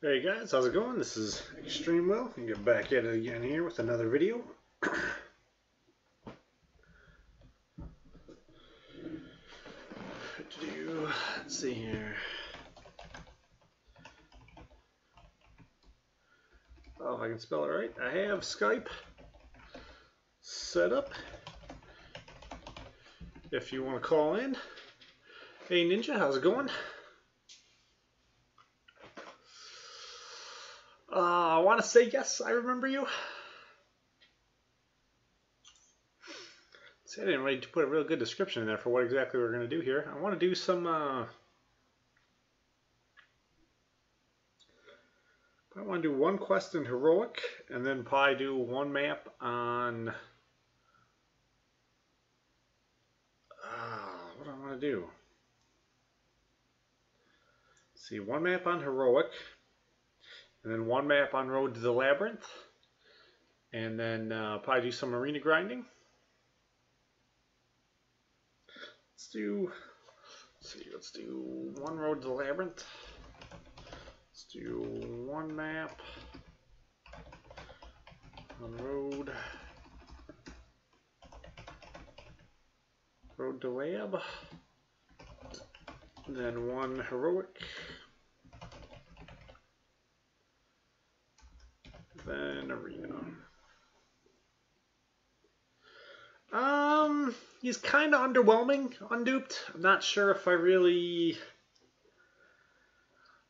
Hey guys, how's it going? This is ExtrmWill. You get back at it again here with another video. Let's see here. Oh, if I can spell it right. I have Skype set up. If you want to call in. Hey Ninja, how's it going? I want to say yes, I remember you. See, I didn't really put a real good description in there for what exactly we're going to do here. I want to do some, I want to do one quest in Heroic, and then probably do one map on, what do I want to do? Let's see, one map on Heroic, and then one map on Road to the Labyrinth, and then probably do some arena grinding. Let's do one Road to the Labyrinth. Let's do one map on Road to Lab, then one Heroic, then Arena. He's kind of underwhelming, Unduped. I'm not sure if I really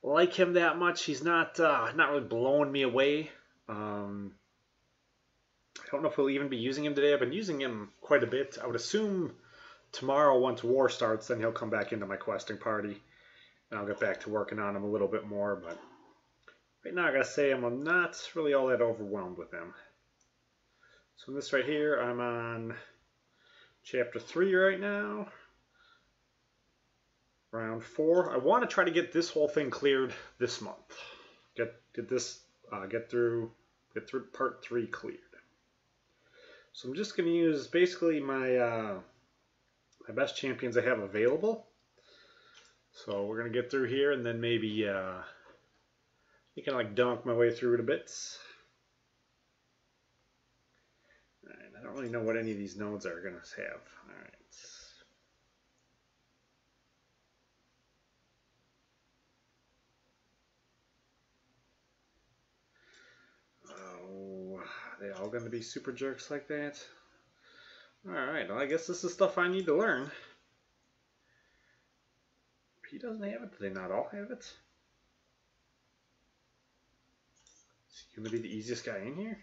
like him that much. He's not really blowing me away. I don't know if we'll even be using him today. I've been using him quite a bit. I would assume tomorrow, once war starts, then he'll come back into my questing party, and I'll get back to working on him a little bit more. But right now, I gotta say I'm not really all that overwhelmed with him. So in this right here, I'm on Chapter 3 right now. Round 4. I want to try to get this whole thing cleared this month. Get through part 3 cleared. So I'm just going to use basically my my best champions I have available. So we're going to get through here, and then maybe you can like dunk my way through it a bit. Alright, I don't really know what any of these nodes are going to have. Alright. Oh, are they all going to be super jerks like that? Alright, well I guess this is stuff I need to learn. If he doesn't have it, do they not all have it? Is he going to be the easiest guy in here?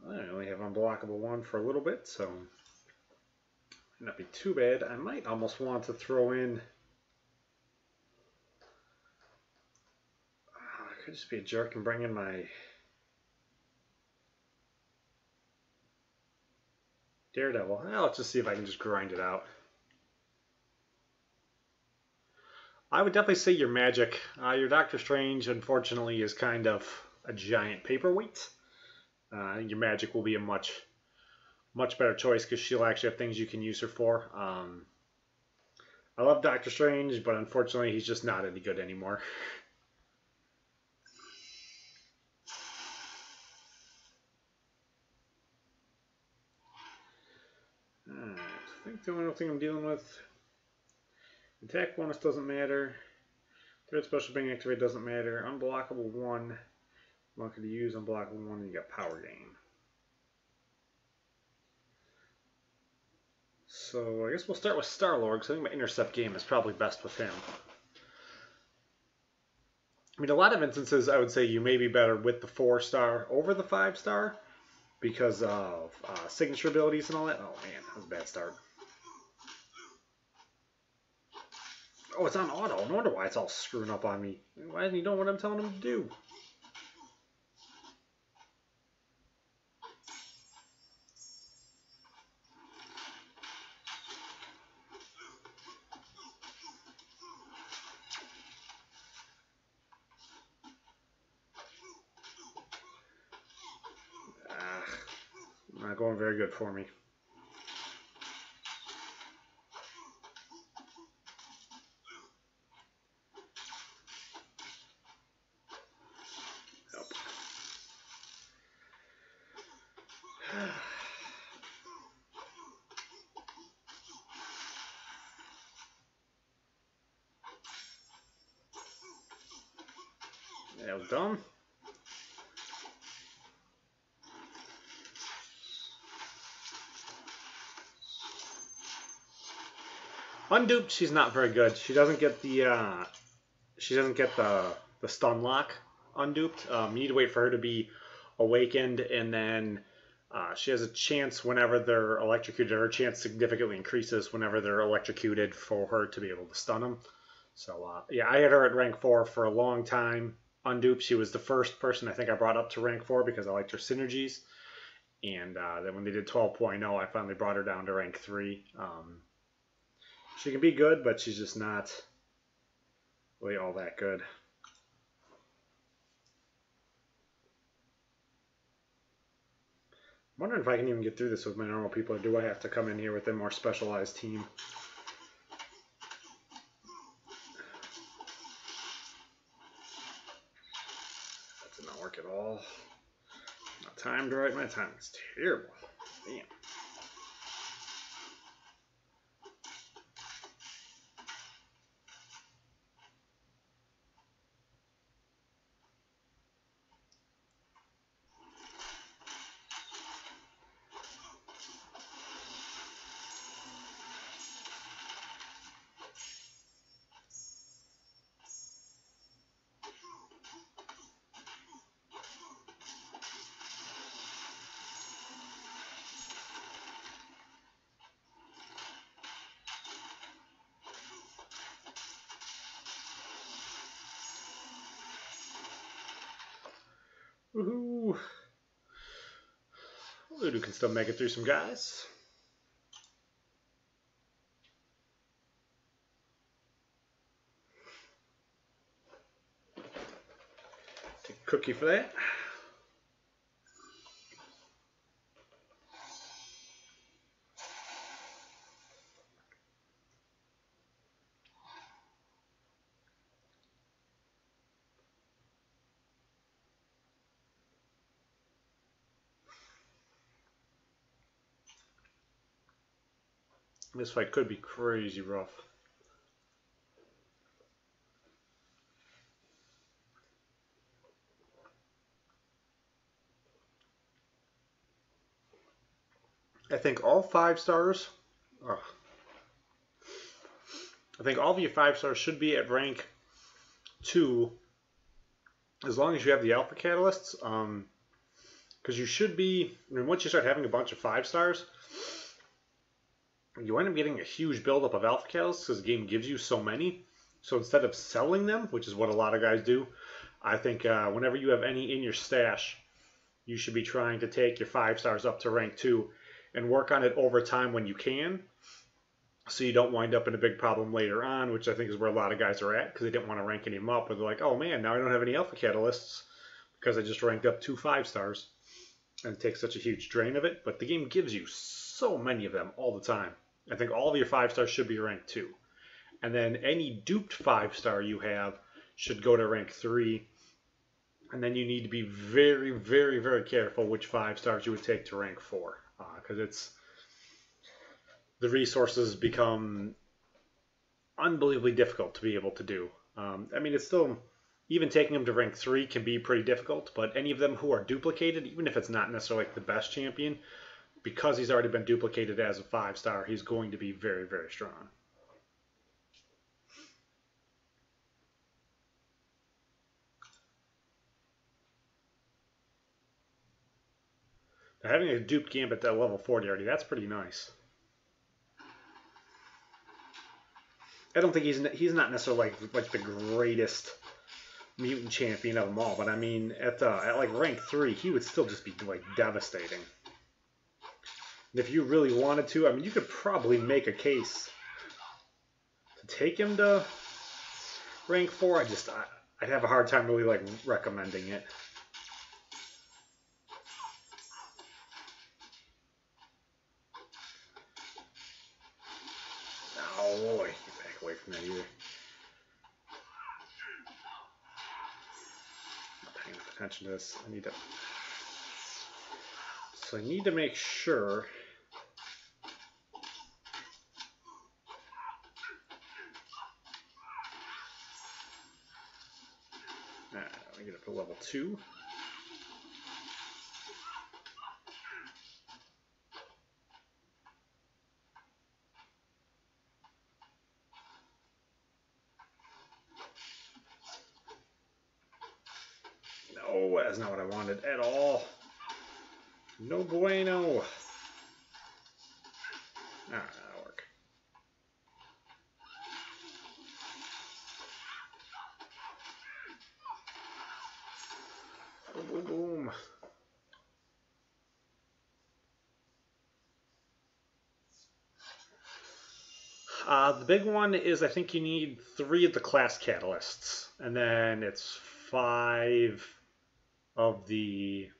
I only have unblockable 1 for a little bit, so might not be too bad. I might almost want to throw in. I could just be a jerk and bring in my Daredevil. Well, let's just see if I can just grind it out. I would definitely say your magic. Your Doctor Strange, unfortunately, is kind of a giant paperweight. Your magic will be a much better choice because she'll actually have things you can use her for. I love Doctor Strange, but unfortunately he's just not any good anymore. I think the only thing I'm dealing with, attack bonus doesn't matter, third special being activate doesn't matter, unblockable 1. I'm not going to use unblockable 1, and you got power gain. So I guess we'll start with Star-Lord, because I think my intercept game is probably best with him. I mean, a lot of instances I would say you may be better with the 4-star over the 5-star because of signature abilities and all that. Oh man, that was a bad start. Oh, it's on auto. No wonder why it's all screwing up on me. Why isn't he doing what I'm telling him to do? Not going very good for me. That was dumb. Unduped, she's not very good. She doesn't get the the stun lock unduped. You need to wait for her to be awakened, and then she has a chance whenever they're electrocuted. Her chance significantly increases whenever they're electrocuted for her to be able to stun them. So yeah, I had her at rank 4 for a long time. Unduped, she was the first person I think I brought up to rank 4 because I liked her synergies. And then when they did 12.0, I finally brought her down to rank 3. She can be good, but she's just not really all that good. I'm wondering if I can even get through this with my normal people, or do I have to come in here with a more specialized team? That did not work at all. Not timed right. My timing's terrible. Damn. Woohoo! Ludo can still make it through some guys. Take a cookie for that. This fight could be crazy rough. I think all 5 stars. I think all of your 5 stars should be at rank 2, as long as you have the alpha catalysts. Because you should be. I mean, once you start having a bunch of 5 stars, you end up getting a huge buildup of alpha catalysts because the game gives you so many. So instead of selling them, which is what a lot of guys do, I think whenever you have any in your stash, you should be trying to take your 5 stars up to rank 2 and work on it over time when you can, so you don't wind up in a big problem later on, which I think is where a lot of guys are at because they didn't want to rank any of them up. But they're like, oh man, now I don't have any alpha catalysts because I just ranked up 2 5 stars. And it takes such a huge drain of it. But the game gives you so many of them all the time. I think all of your 5 stars should be rank 2. And then any duped 5 star you have should go to rank 3. And then you need to be very, very, very careful which 5 stars you would take to rank 4. Because the resources become unbelievably difficult to be able to do. I mean, it's still, even taking them to rank 3 can be pretty difficult, but any of them who are duplicated, even if it's not necessarily like the best champion, because he's already been duplicated as a 5 star, he's going to be very, very strong. Now, having a duped Gambit at level 40 already, that's pretty nice. I don't think he's not necessarily like the greatest mutant champion of them all, but I mean at like rank 3, he would still just be like devastating. And if you really wanted to, I mean, you could probably make a case to take him to rank 4. I'd have a hard time really like recommending it. Oh boy, get back away from that either. Not paying enough attention to this. I need to make sure. Let me get up to level 2. No, that's not what I wanted at all. No bueno. Ah, that'll work. Boom, boom, boom. The big one is I think you need 3 of the class catalysts, and then it's 5 of the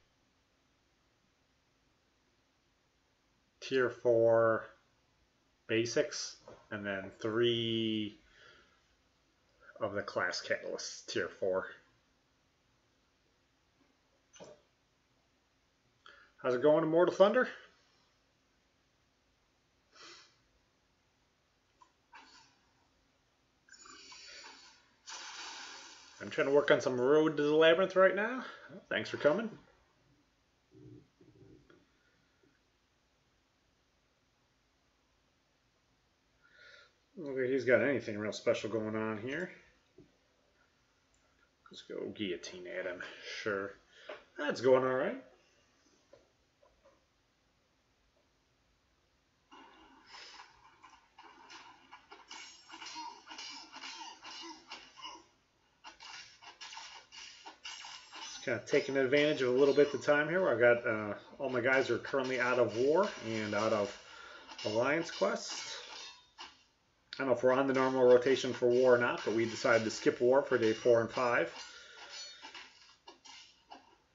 tier 4 basics, and then 3 of the class catalysts, tier 4. How's it going, Immortal Thunder? I'm trying to work on some Road to the Labyrinth right now. Thanks for coming. Look like he's got anything real special going on here. Let's go guillotine at him. Sure. That's going all right. Kind of taking advantage of a little bit of time here where I've got all my guys are currently out of war and out of alliance quests. I don't know if we're on the normal rotation for war or not, but we decided to skip war for day 4 and 5.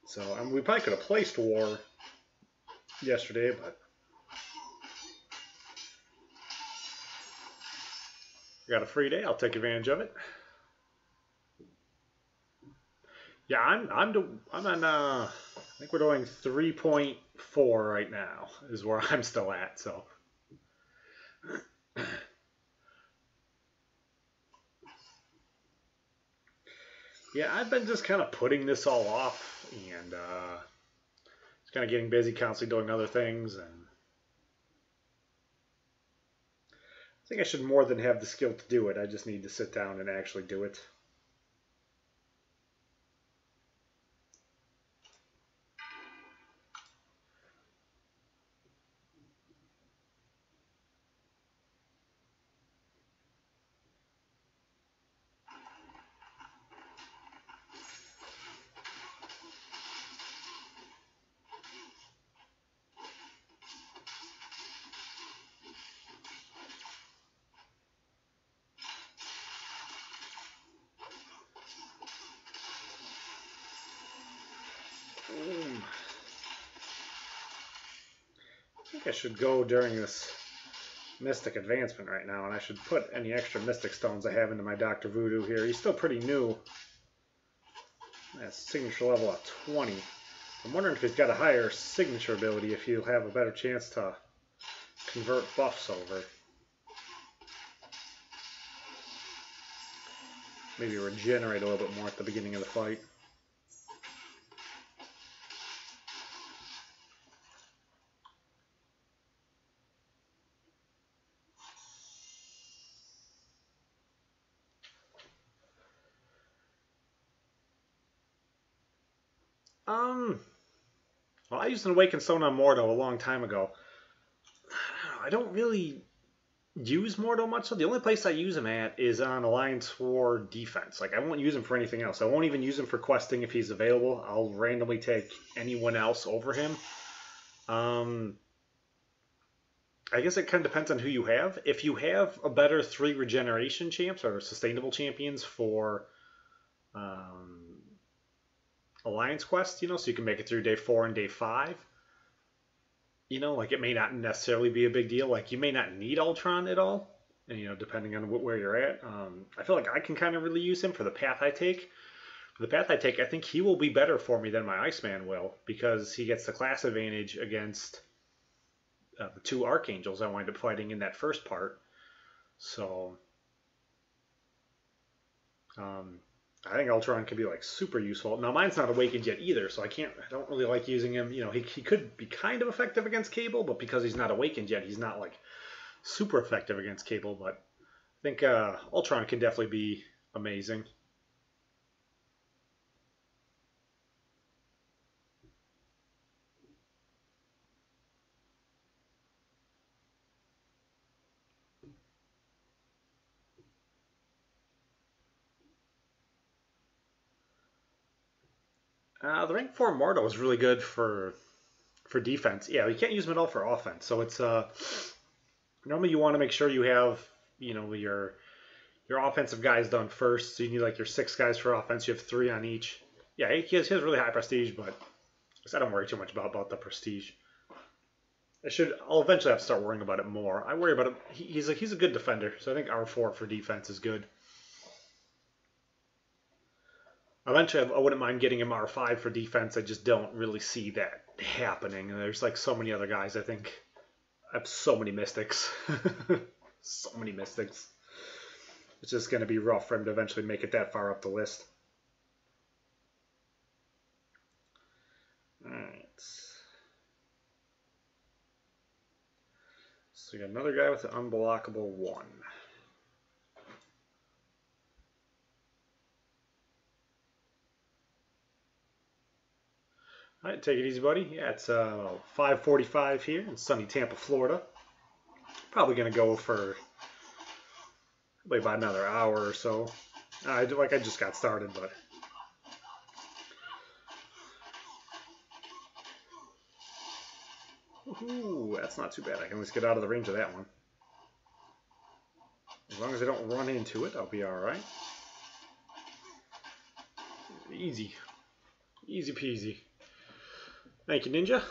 So we probably could have placed war yesterday, but we got a free day. I'll take advantage of it. Yeah, I'm on. I think we're doing 3.4 right now is where I'm still at. So. Yeah, I've been just kind of putting this all off, and just kind of getting busy, constantly doing other things, and I think I should more than have the skill to do it. I just need to sit down and actually do it. I think I should go during this Mystic advancement right now, and I should put any extra Mystic stones I have into my Dr. Voodoo here. He's still pretty new. That's signature level at 20. I'm wondering if he's got a higher signature ability, if he'll have a better chance to convert buffs over. Maybe regenerate a little bit more at the beginning of the fight. Well, I used an Awakened Stone on Mordo a long time ago. I don't really use Mordo much, so the only place I use him at is on Alliance War defense. Like, I won't use him for anything else. I won't even use him for questing if he's available. I'll randomly take anyone else over him. I guess it kind of depends on who you have. If you have a better 3 regeneration champs or sustainable champions for Alliance quest, you know, so you can make it through day 4 and day 5. You know, like, it may not necessarily be a big deal. Like, you may not need Ultron at all, and, you know, depending on where you're at. I feel like I can kind of really use him for the path I take. For the path I take, I think he will be better for me than my Iceman will, because he gets the class advantage against the 2 Archangels I wind up fighting in that first part. So, I think Ultron could be like super useful. Now mine's not awakened yet either, so I don't really like using him. You know, he could be kind of effective against Cable, but because he's not awakened yet, he's not like super effective against Cable. But I think Ultron can definitely be amazing. The rank 4 Mordo is really good for defense. Yeah, you can't use him at all for offense. So it's normally you want to make sure you have your offensive guys done first. So you need like your 6 guys for offense. You have 3 on each. Yeah, he has really high prestige, but I don't worry too much about the prestige. I'll eventually have to start worrying about it more. I worry about him. He's a good defender, so I think R4 for defense is good. Eventually, I wouldn't mind getting him R5 for defense. I just don't really see that happening. And there's like so many other guys. I think I have so many mystics. So many mystics. It's just going to be rough for him to eventually make it that far up the list. Alright. So we got another guy with an unblockable 1. All right, take it easy, buddy. Yeah, it's 5:45 here in sunny Tampa, Florida. Probably going to go for probably about another hour or so. I just got started, but ooh, that's not too bad. I can at least get out of the range of that one. As long as I don't run into it, I'll be all right. Easy. Easy peasy. Thank you, Ninja.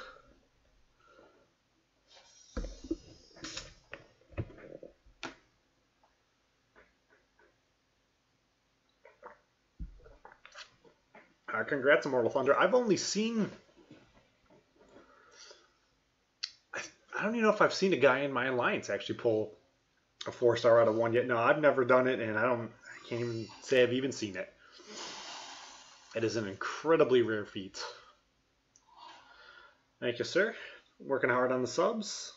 Congrats, Immortal Thunder. I've only seen... I don't even know if I've seen a guy in my alliance actually pull a 4-star out of 1 yet. No, I've never done it, and I can't even say I've even seen it. It is an incredibly rare feat. Thank you, sir. Working hard on the subs.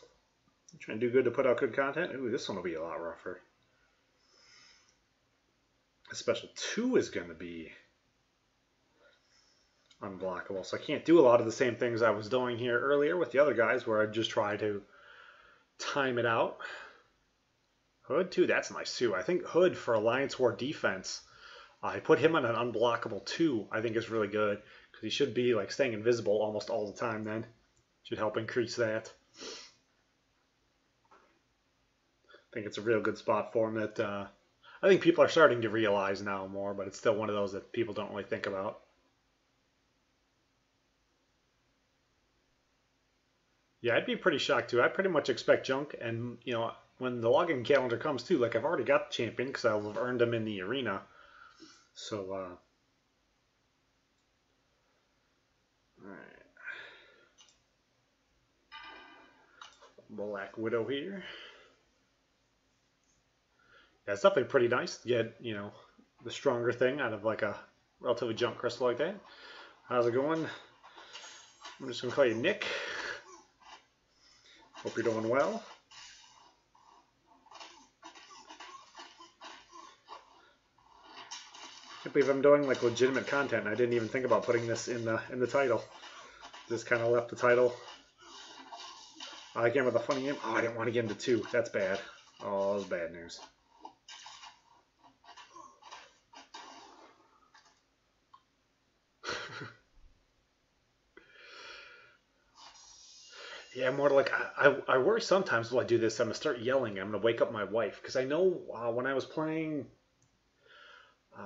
Trying to do good to put out good content. Ooh, this one will be a lot rougher. A special 2 is going to be unblockable. So I can't do a lot of the same things I was doing here earlier with the other guys where I'd just try to time it out. Hood, too. That's nice, too. I think Hood for Alliance War defense, I put him on an unblockable 2, I think is really good. Because he should be like staying invisible almost all the time then. Should help increase that. I think it's a real good spot for him that I think people are starting to realize now more, but it's still one of those that people don't really think about. Yeah, I'd be pretty shocked too. I pretty much expect junk, and when the login calendar comes too, like I've already got the champion because I'll have earned him in the arena. So, alright. Black Widow here. Yeah, it's definitely pretty nice to get, the stronger thing out of like a relatively junk crystal like that. How's it going? I'm just going to call you Nick. Hope you're doing well. I can't believe I'm doing like legitimate content. I didn't even think about putting this in the title. Just kind of left the title. Again with a funny name. Oh, I didn't want to get into 2. That's bad. Oh, that was bad news. Yeah, more like I worry sometimes while I do this, I'm going to start yelling. I'm going to wake up my wife. Because I know when I was playing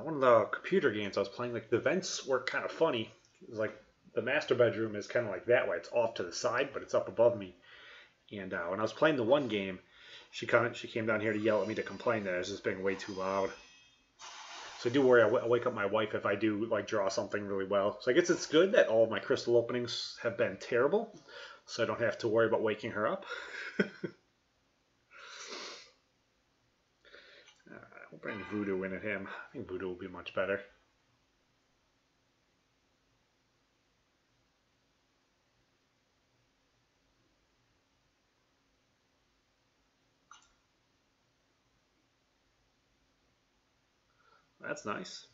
one of the computer games I was playing, like the vents were kind of funny. It was like the master bedroom is kind of like that way. It's off to the side, but it's up above me. And when I was playing the one game, she came down here to yell at me to complain that I was just being way too loud. So I do worry I wake up my wife if I do like draw something really well. So I guess it's good that all of my crystal openings have been terrible. So I don't have to worry about waking her up. We'll bring Voodoo in at him. I think Voodoo will be much better. That's nice.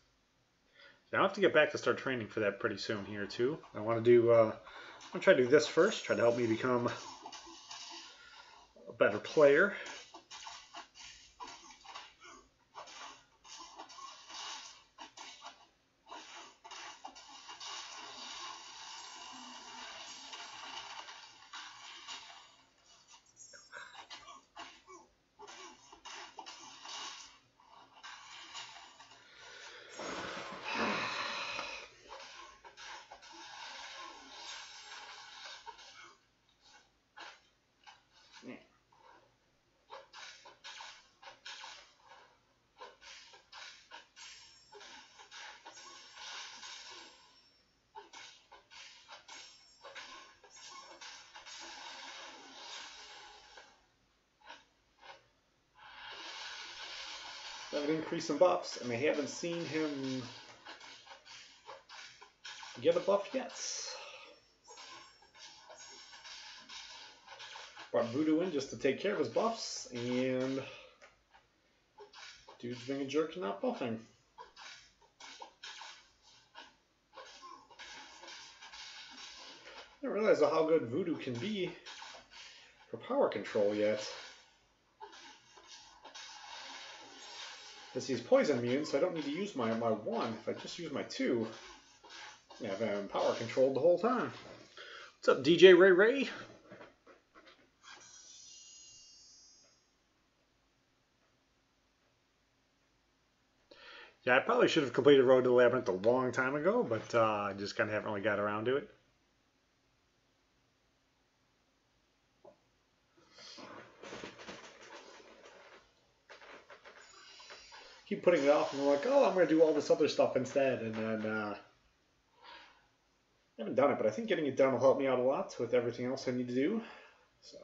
Now I have to get back to start training for that pretty soon here too. I want to do. I'm gonna try to do this first. Try to help me become a better player. Have an increase in buffs, and I haven't seen him get a buff yet. Brought Voodoo in just to take care of his buffs, and dude's being a jerk and not buffing. I didn't realize how good Voodoo can be for power control yet. Because he's poison immune, so I don't need to use my 1. If I just use my 2, yeah, I've been power controlled the whole time. What's up, DJ Ray Ray? Yeah, I probably should have completed Road to the Labyrinth a long time ago, but I just kind of haven't really got around to it. Keep putting it off, and I'm like, oh, I'm going to do all this other stuff instead, and then I haven't done it, but I think getting it done will help me out a lot with everything else I need to do. So,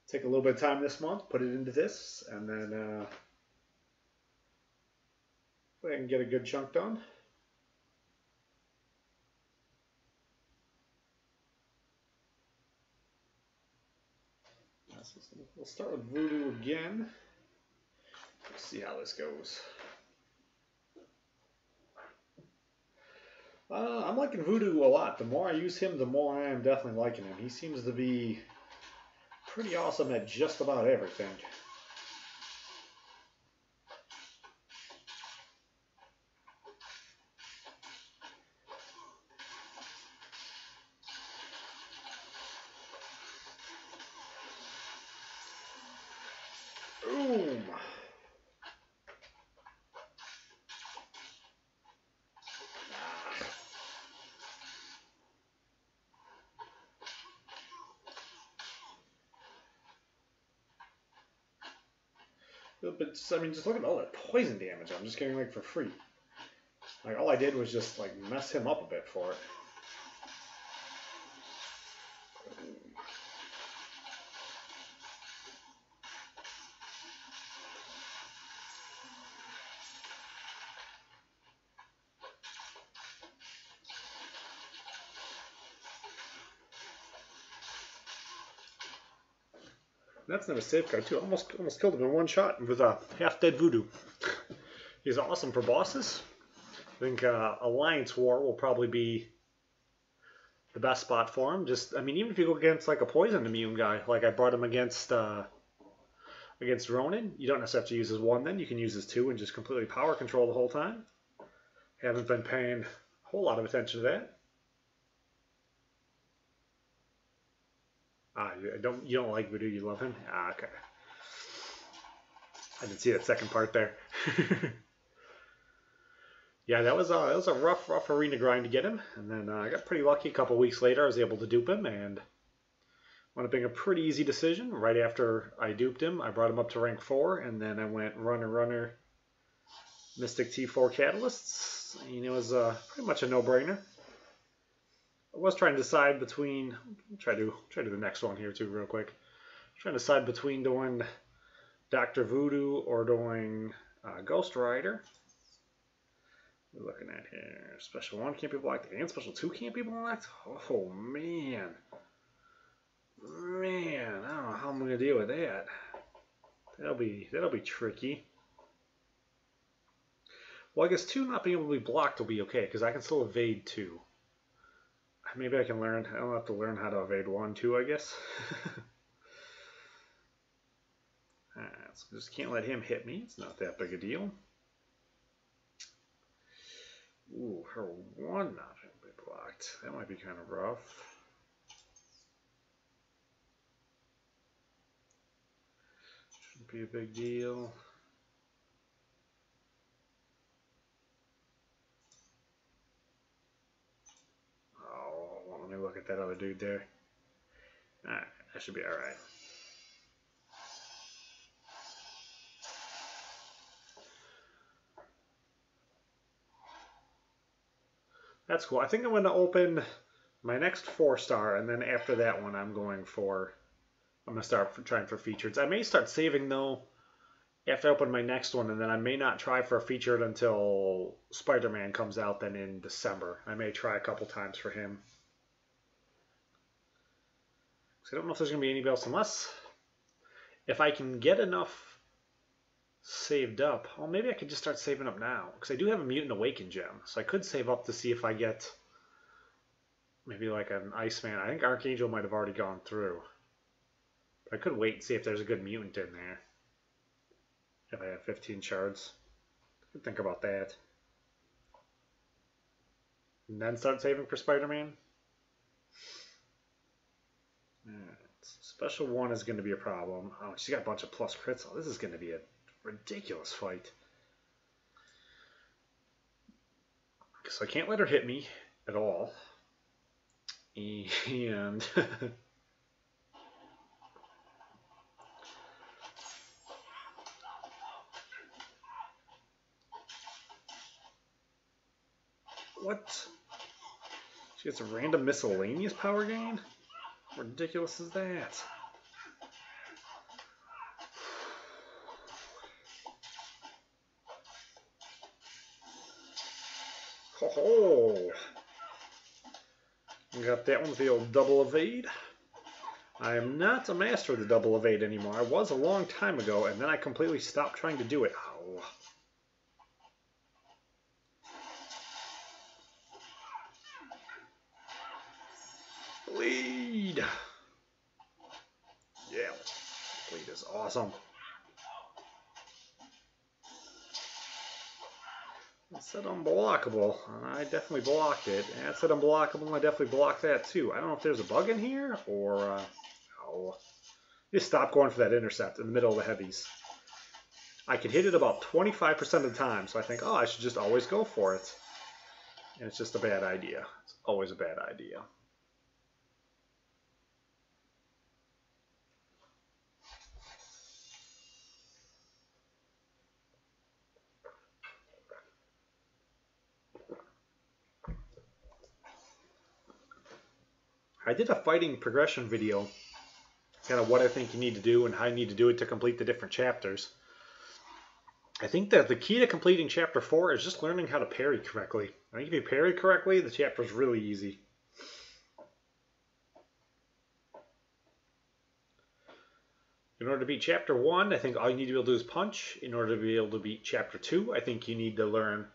take a little bit of time this month, put it into this, and then I can get a good chunk done. We'll start with Voodoo again. Let's see how this goes. I'm liking Voodoo a lot. The more I use him, the more I am definitely liking him. He seems to be pretty awesome at just about everything. Boom! But I mean, just look at all that poison damage I'm just getting like for free. Like all I did was just like mess him up a bit for it. That's not a safeguard too. Almost killed him in one shot with a half-dead Voodoo. He's awesome for bosses. I think Alliance War will probably be the best spot for him. Just, I mean, even if you go against like a poison immune guy, like I brought him against Ronin, you don't necessarily have to use his 1 then. You can use his 2 and just completely power control the whole time. Haven't been paying a whole lot of attention to that. You don't like Voodoo, you love him? Ah, okay. I didn't see that second part there. Yeah, that was a rough arena grind to get him, and then I got pretty lucky. A couple weeks later, I was able to dupe him, and wound up being a pretty easy decision. Right after I duped him, I brought him up to rank 4, and then I went runner, Mystic T4 Catalysts, and it was pretty much a no-brainer. I was trying to decide between, try to do the next one here too real quick. Trying to decide between doing Dr. Voodoo or doing Ghost Rider. We're looking at here, Special 1 can't be blocked and Special 2 can't be blocked. Oh man, I don't know how I'm gonna deal with that. That'll be tricky. Well, I guess 2 not being able to be blocked will be okay, because I can still evade 2. Maybe I can learn. I don't have to learn how to evade 1, 2, I guess. So just can't let him hit me. It's not that big a deal. Ooh, her 1 not going to be blocked. That might be kind of rough. Shouldn't be a big deal. Oh, well, let me look at that other dude there. Alright, that should be alright. That's cool. I think I'm going to open my next 4-star, and then after that one, I'm going to start trying for featured. I may start saving, though, after I open my next one, and then I may not try for a featured until Spider-Man comes out then in December. I may try a couple times for him. So I don't know if there's going to be anybody else, unless if I can get enough saved up. Well, maybe I could just start saving up now, because I do have a Mutant Awaken gem, so I could save up to see if I get maybe like an Iceman. I think Archangel might have already gone through. I could wait and see if there's a good mutant in there. If I have 15 shards. I could think about that. And then start saving for Spider-Man. Special 1 is going to be a problem. Oh, she's got a bunch of plus crits. Oh, this is going to be a ridiculous fight. So I can't let her hit me at all. And what? She gets a random miscellaneous power gain? How ridiculous is that? Oh, got that one with the old double evade. I am not a master of the double evade anymore. I was a long time ago, and then I completely stopped trying to do it. Ow. Bleed. Yeah, bleed is awesome. It said unblockable, and I definitely blocked it. And it said unblockable, and I definitely blocked that too. I don't know if there's a bug in here, or oh. Just stop going for that intercept in the middle of the heavies. I can hit it about 25% of the time, so I think, oh, I should just always go for it. And it's just a bad idea. It's always a bad idea. I did a fighting progression video, kind of what I think you need to do and how you need to do it to complete the different chapters. I think that the key to completing Chapter 4 is just learning how to parry correctly. I think if you parry correctly, the chapter is really easy. In order to beat Chapter 1, I think all you need to be able to do is punch. In order to be able to beat Chapter 2, I think you need to learn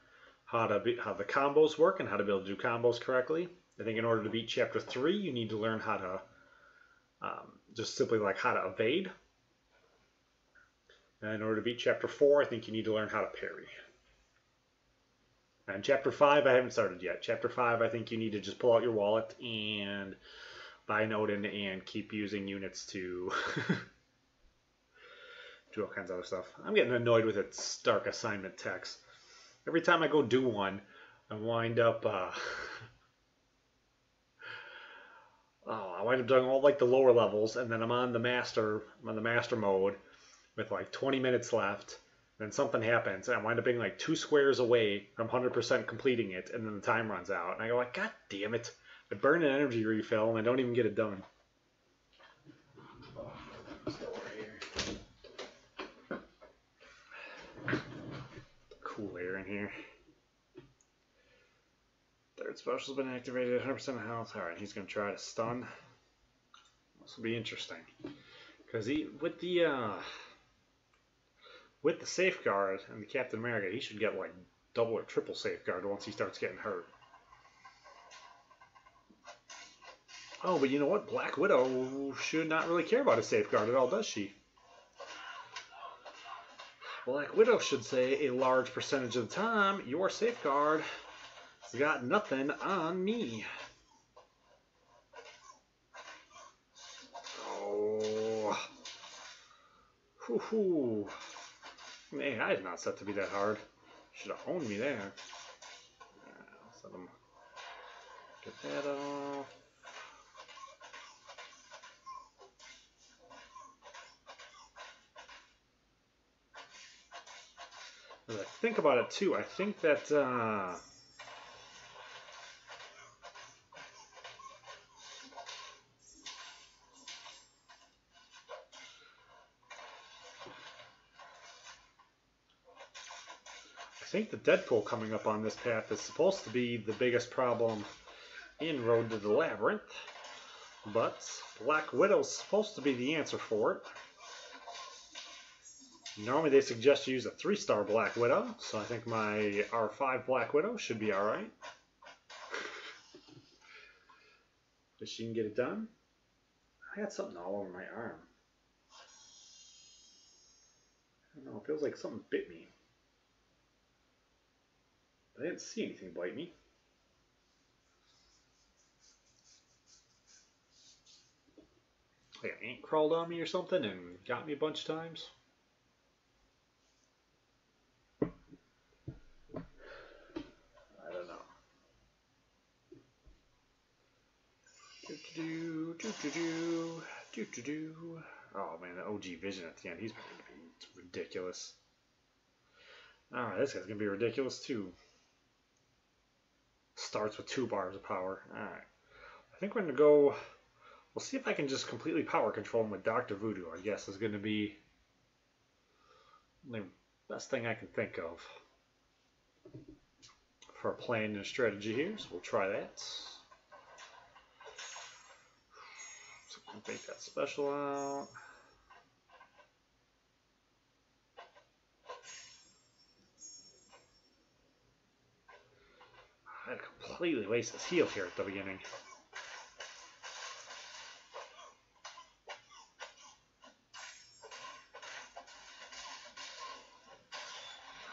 how the combos work and how to be able to do combos correctly. I think in order to beat Chapter 3, you need to learn how to just simply like how to evade. And in order to beat Chapter 4, I think you need to learn how to parry. And Chapter 5, I haven't started yet. Chapter 5, I think you need to just pull out your wallet and buy an Odin and keep using units to do all kinds of other stuff. I'm getting annoyed with its Stark assignment text. Every time I go do one, I wind up I wind up doing all like the lower levels, and then I'm on the master mode with like 20 minutes left. Then something happens, and I wind up being like 2 squares away from 100% completing it, and then the time runs out. And I go like, God damn it! I burn an energy refill, and I don't even get it done. Cool air in here. Third special's been activated, 100% health. Alright, he's going to try to stun. This will be interesting. Because with the safeguard and the Captain America, he should get like double or triple safeguard once he starts getting hurt. Oh, but you know what? Black Widow should not really care about a safeguard at all, does she? Black Widow should say a large percentage of the time, your safeguard has got nothing on me. Oh. Whoo-hoo. Man, I is not set to be that hard. Should have owned me there. Let's let him get that off. As I think about it too, I think that the Deadpool coming up on this path is supposed to be the biggest problem in Road to the Labyrinth, but Black Widow's supposed to be the answer for it. Normally they suggest you use a 3-star Black Widow, so I think my R5 Black Widow should be alright. But she can get it done. I got something all over my arm. I don't know, it feels like something bit me. I didn't see anything bite me. Like an ant crawled on me or something and got me a bunch of times. I don't know. Oh man, the OG Vision at the end, he's ridiculous. Alright, this guy's gonna be ridiculous too. Starts with 2 bars of power. Alright. I think we're gonna go. We'll see if I can just completely power control him with Dr. Voodoo, I guess is gonna be the best thing I can think of for a plan and a strategy here, so we'll try that. So we'll make that special out. I had to completely waste his heal here at the beginning.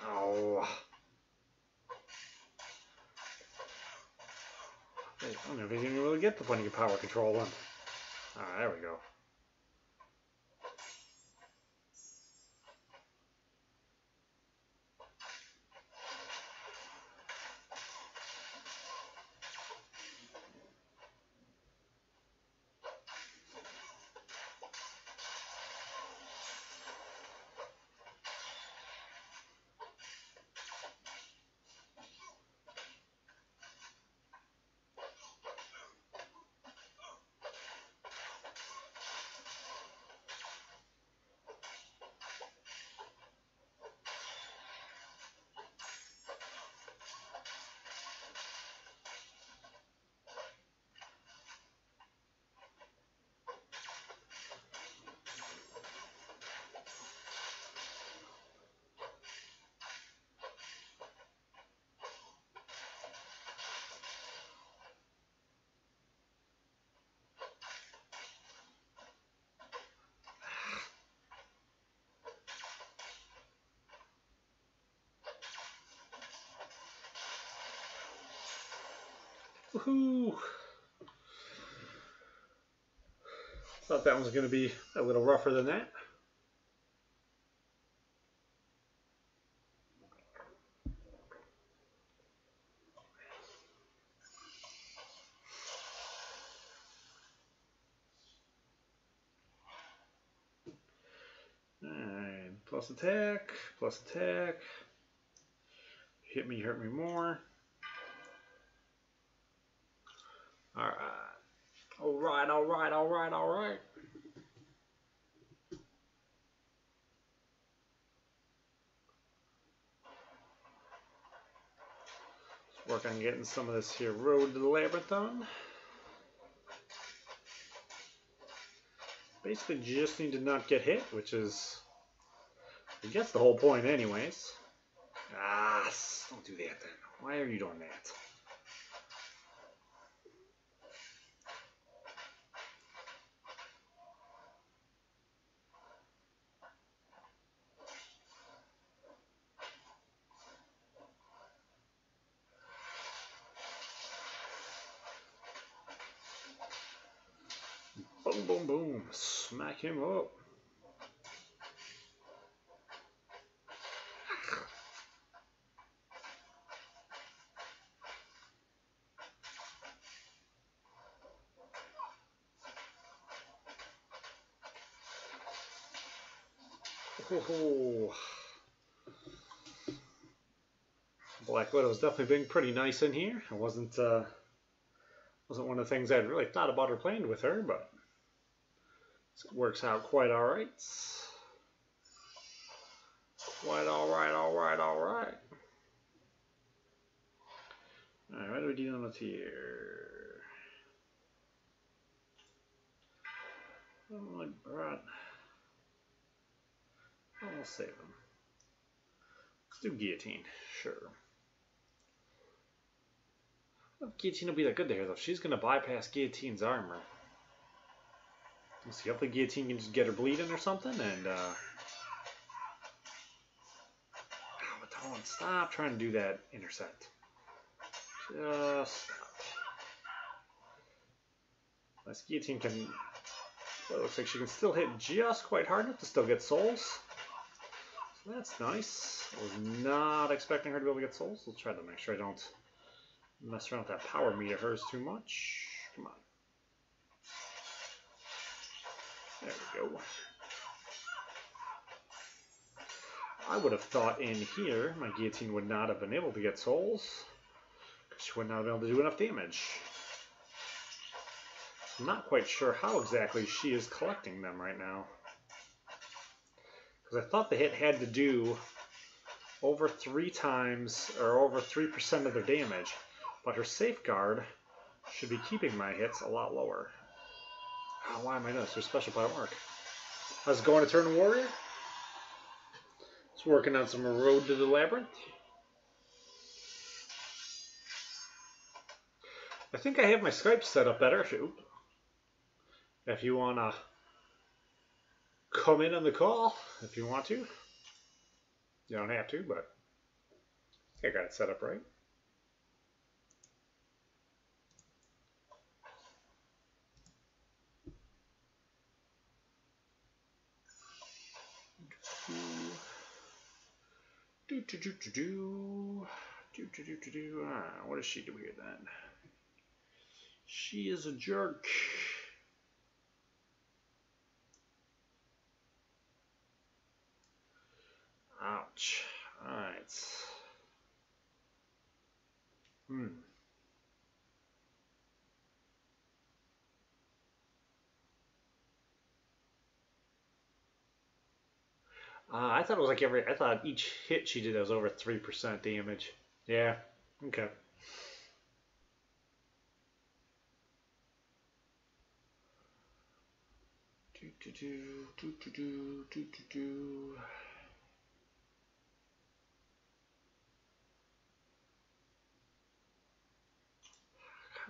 Oh. I don't know if he's going to really get the point of power control one. Alright, there we go. Woohoo! Thought that one was going to be a little rougher than that. Alright, plus attack, plus attack. Hit me, hurt me more. Alright. Alright, alright, alright, alright. Let's work on getting some of this here Road to the Labyrinth on. Basically just need to not get hit, which is, I guess, the whole point anyways. Ah, don't do that then. Why are you doing that? Boom, boom, boom. Smack him up. Oh, Black Widow's definitely being pretty nice in here. It wasn't one of the things I'd really thought about or planned with her, but it works out quite all right. Quite all right, all right, all right. All right, what are we dealing with here? Oh my god. I'll save him. Let's do guillotine, sure. I don't know if guillotine will be that good there though. She's gonna bypass guillotine's armor. Let's see, hopefully guillotine can just get her bleeding or something and oh, don't stop trying to do that intercept. Just stop. This guillotine can, well, it looks like she can still hit just quite hard enough to still get souls. So that's nice. I was not expecting her to be able to get souls. Let's try to make sure I don't mess around with that power meter of hers too much. Come on. There we go. I would have thought in here my guillotine would not have been able to get souls because she would not have been able to do enough damage. I'm not quite sure how exactly she is collecting them right now. Because I thought the hit had to do over 3 times or over 3% of their damage, but her safeguard should be keeping my hits a lot lower. Oh, why am I noticing her special part work? How's it going, Eternal Warrior? Just working on some Road to the Labyrinth. I think I have my Skype set up better. If you want to come in on the call, if you want to. You don't have to, but I got it set up right. What does she do here then? She is a jerk. Ouch. Alright. I thought it was like I thought each hit she did was over 3% damage. Yeah, okay. I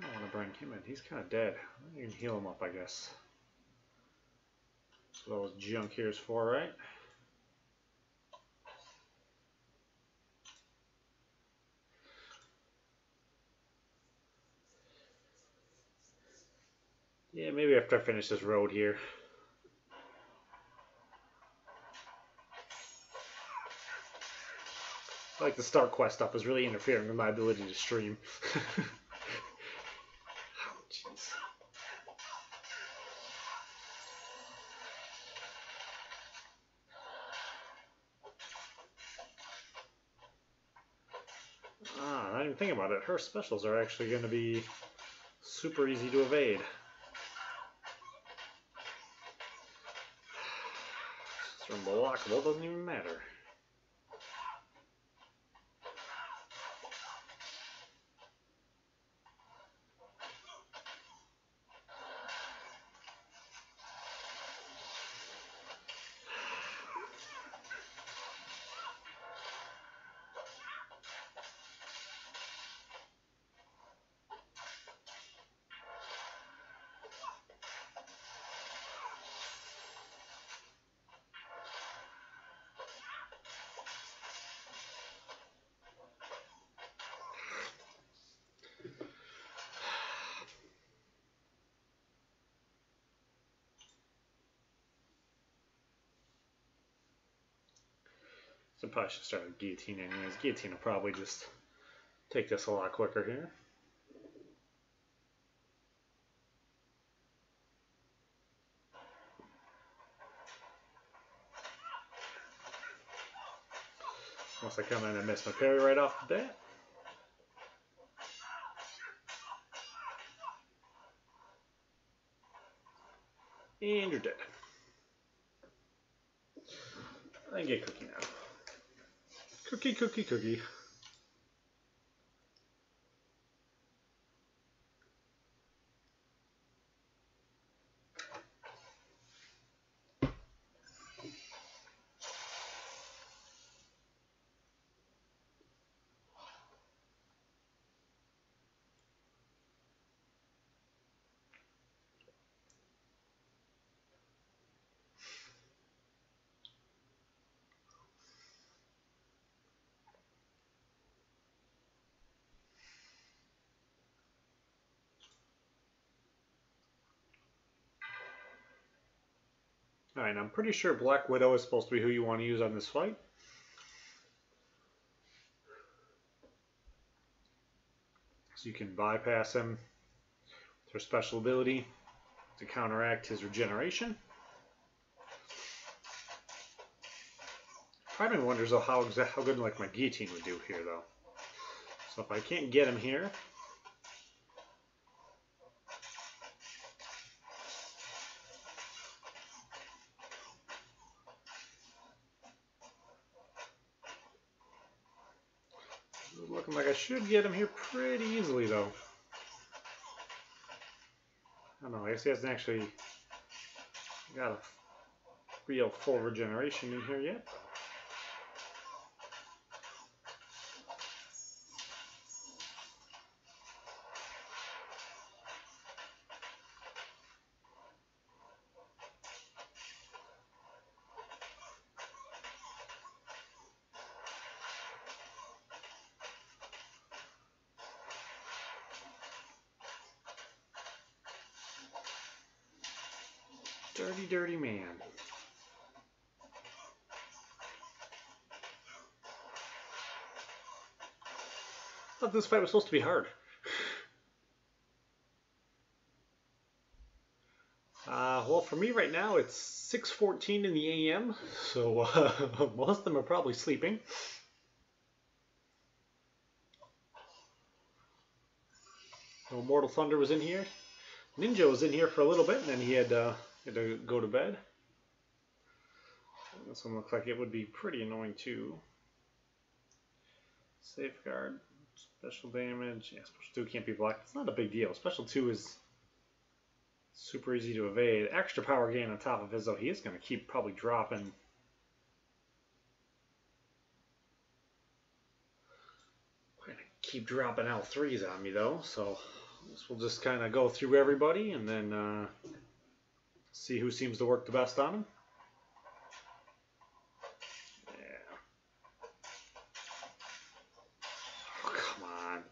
don't want to bring him in. He's kind of dead. You can heal him up, I guess. That's what all this junk here is for, right? Yeah, maybe after I finish this road here. I like the start quest stuff is really interfering with my ability to stream. Oh, jeez. I didn't even think about it. Her specials are actually going to be super easy to evade. It's unblockable, doesn't even matter. So I probably should start with guillotine anyways. Guillotine will probably just take this a lot quicker here. Once I come in and miss my parry right off the bat. And you're dead. I get cookie now. Cookie, cookie, cookie. Alright, I'm pretty sure Black Widow is supposed to be who you want to use on this fight. So you can bypass him with her special ability to counteract his regeneration. Part of me wonders though how good like my guillotine would do here though. So if I can't get him here, looking like I should get him here pretty easily though. I don't know, I guess he hasn't actually got a real full regeneration in here yet. Dirty, dirty man. I thought this fight was supposed to be hard. Well, for me right now, it's 6:14 in the AM, so most of them are probably sleeping. So Mortal Thunder was in here. Ninja was in here for a little bit, and then he had to go to bed. This one looks like it would be pretty annoying too. Safeguard, special damage. Yeah, special 2 can't be blocked. It's not a big deal. Special 2 is super easy to evade. Extra power gain on top of his, though. He is going to keep probably dropping. Going to keep dropping L3s on me, though. So we'll just kind of go through everybody and then see who seems to work the best on him. Yeah. Oh, come on.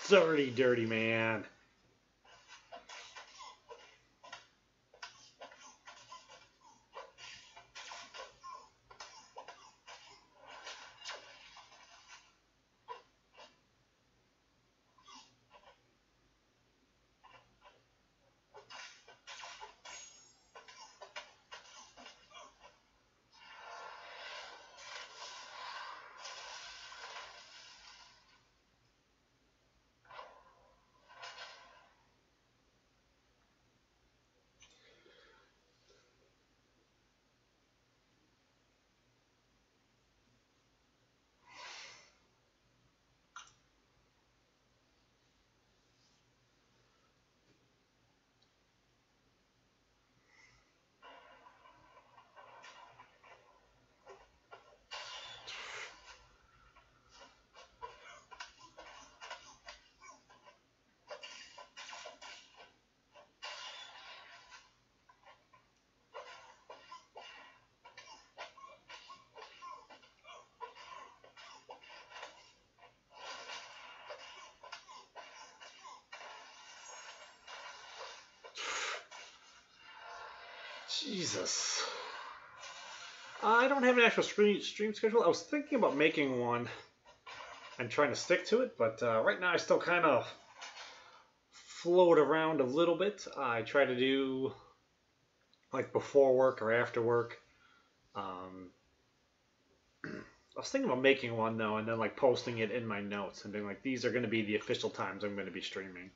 Dirty, dirty man. Jesus. I don't have an actual stream schedule. I was thinking about making one and trying to stick to it, but right now I still kind of float around a little bit. I try to do like before work or after work. I was thinking about making one though, and then like posting it in my notes and being like, these are going to be the official times I'm going to be streaming.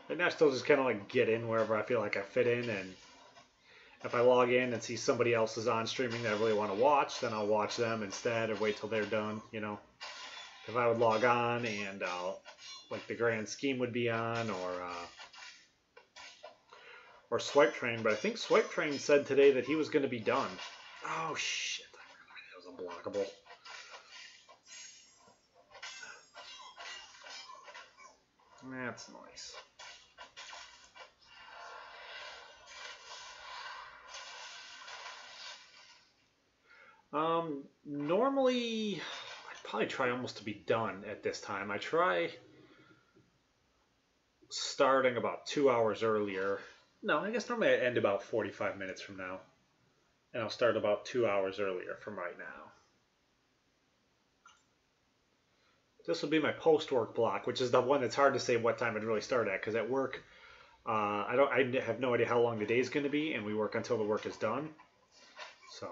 And I still just kind of like get in wherever I feel like I fit in, and if I log in and see somebody else is on streaming that I really want to watch, then I'll watch them instead or wait till they're done, you know. If I would log on and like the Grand Scheme would be on, or Swipe Train, but I think Swipe Train said today that he was going to be done. Oh shit, that was unblockable. That's nice. Normally, I'd probably try almost to be done at this time. I try starting about 2 hours earlier. No, I guess normally I end about 45 minutes from now. And I'll start about 2 hours earlier from right now. This will be my post-work block, which is the one that's hard to say what time I'd really start at, because at work, I have no idea how long the day is going to be, and we work until the work is done. So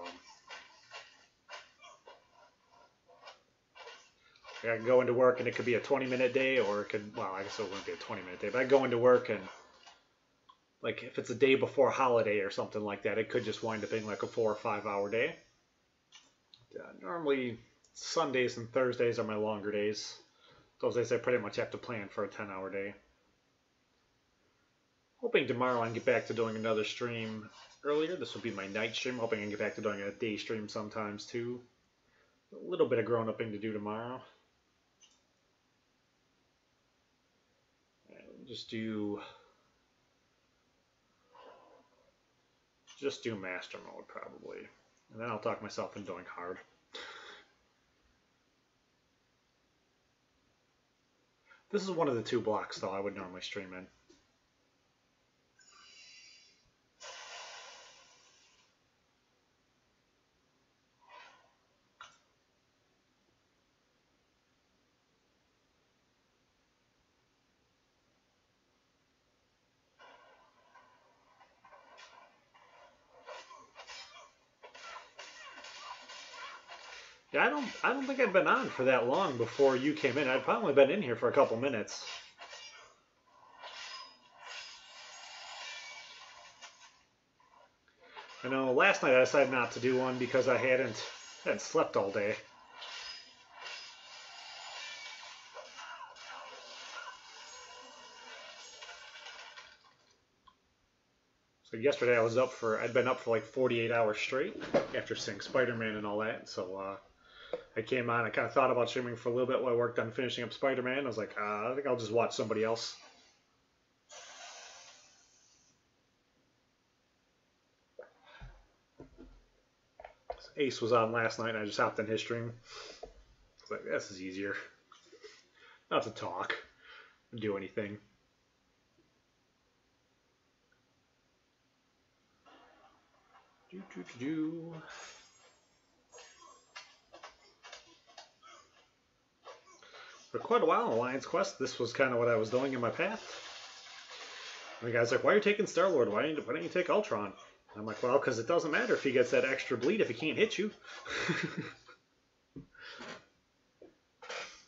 I can go into work and it could be a 20-minute day, or it could, well, I guess it wouldn't be a 20-minute day, but I go into work and, like, if it's a day before a holiday or something like that, it could just wind up being like a 4 or 5 hour day. Normally, Sundays and Thursdays are my longer days. Those days I pretty much have to plan for a 10-hour day. Hoping tomorrow I can get back to doing another stream earlier. This will be my night stream. Hoping I can get back to doing a day stream sometimes too. A little bit of grown-upping to do tomorrow. Just do master mode probably, and then I'll talk myself into doing hard. This is one of the 2 blocks though I would normally stream in. Yeah, I don't think I'd been on for that long before you came in. I'd probably been in here for a couple minutes. I know last night I decided not to do one because I hadn't slept all day. So yesterday I'd been up for like 48 hours straight after seeing Spider-Man and all that. So I came on, I kind of thought about streaming for a little bit while I worked on finishing up Spider-Man. I was like, I think I'll just watch somebody else. Ace was on last night and I just hopped in his stream. I was like, this is easier. Not to talk or do anything. For quite a while in Alliance Quest, this was kind of what I was doing in my path. And the guy's like, why are you taking Star-Lord? Why don't you take Ultron? And I'm like, well, because it doesn't matter if he gets that extra bleed if he can't hit you.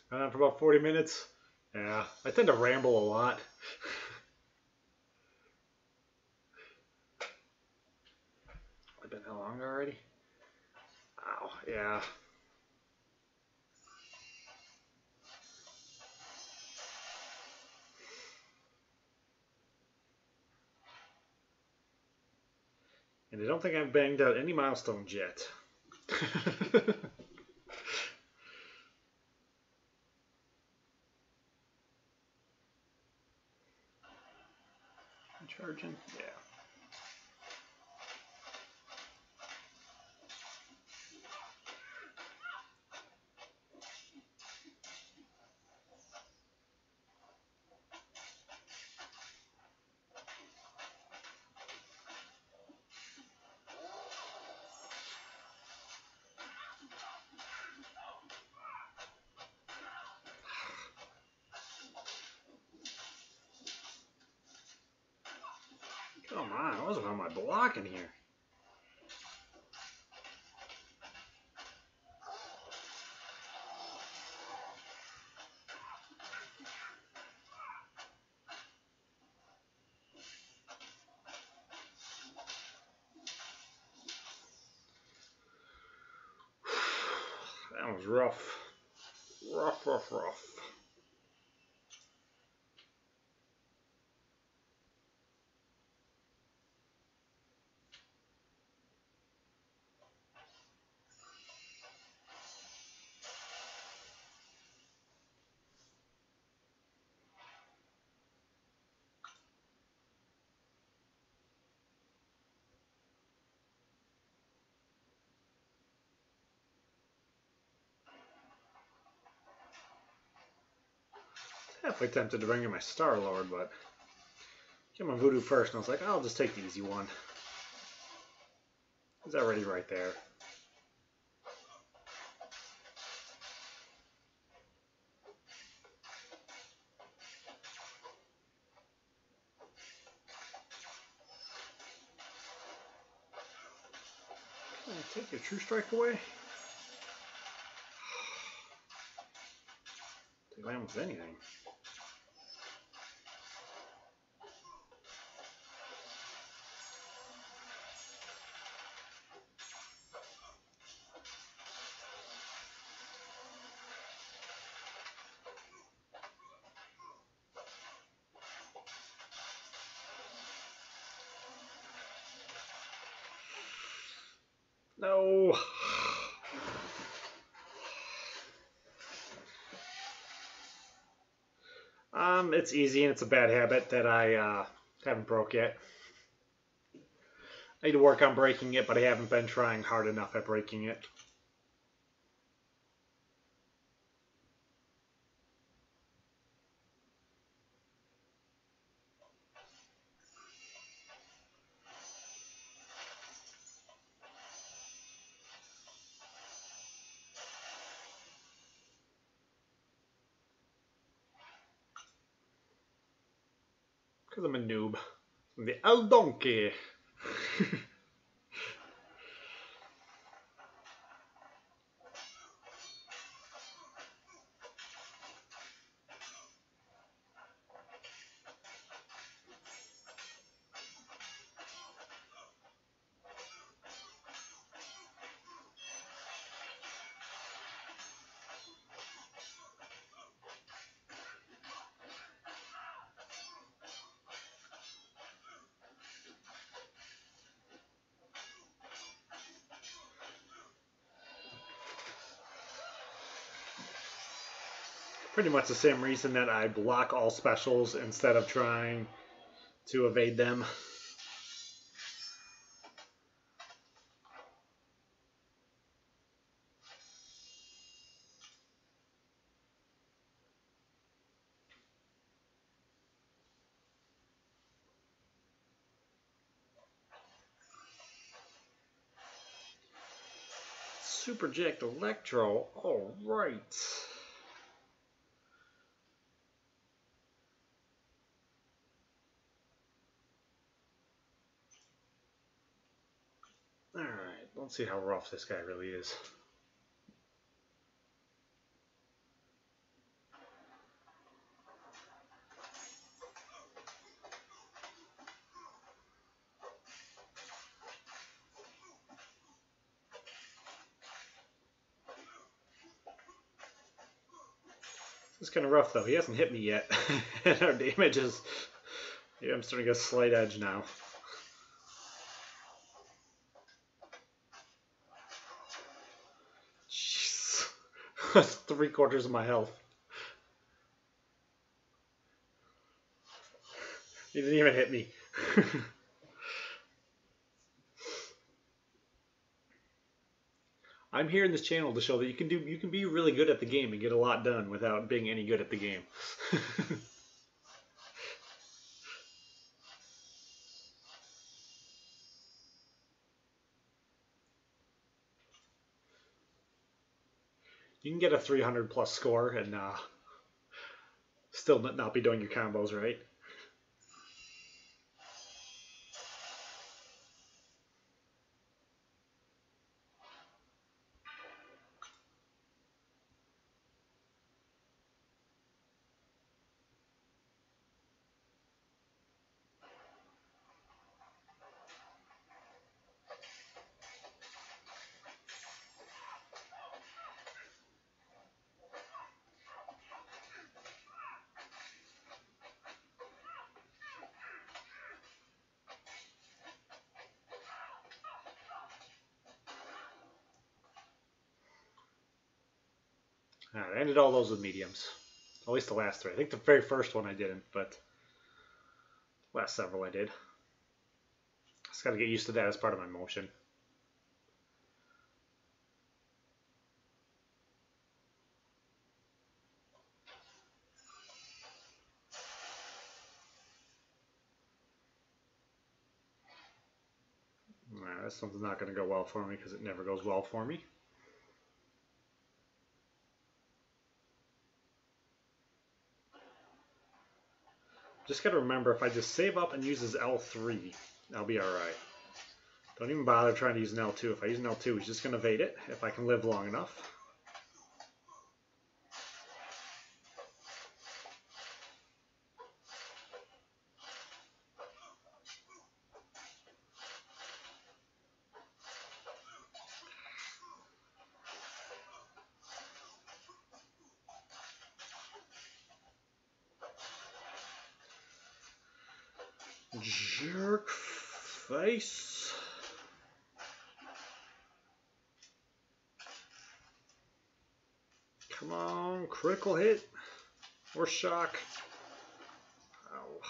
For about 40 minutes. Yeah, I tend to ramble a lot. I've been how long already? Ow, yeah. And I don't think I've banged out any milestones yet. Charging? Yeah. on, what's on my block in here? That was rough. Rough. Definitely tempted to bring in my Star Lord, but get my Voodoo first, and I was like, I'll just take the easy one. He's already right there. Can I take your True Strike away? Take almost anything. No. It's easy and it's a bad habit that I haven't broke yet. I need to work on breaking it, but I haven't been trying hard enough at breaking it. Because I'm a noob. I'm the El Donkey. Pretty much the same reason that I block all specials instead of trying to evade them. Superject Electro, all right. All right, let's see how rough this guy really is. It's kind of rough though. He hasn't hit me yet, and our damage is. Yeah, I'm starting to get a slight edge now. Jeez. That's 3/4 of my health. He didn't even hit me. I'm here in this channel to show that you can be really good at the game and get a lot done without being any good at the game. You can get a 300 plus score and still not be doing your combos right. Alright, I ended all those with mediums. At least the last three. I think the very first one I didn't, but last several I did. Just gotta get used to that as part of my motion. Alright, this one's not gonna go well for me because it never goes well for me. Just gotta remember, if I just save up and use his L3, I'll be alright. Don't even bother trying to use an L2. If I use an L2, he's just gonna evade it if I can live long enough. Jerk face. Come on, critical hit or shock. Oh,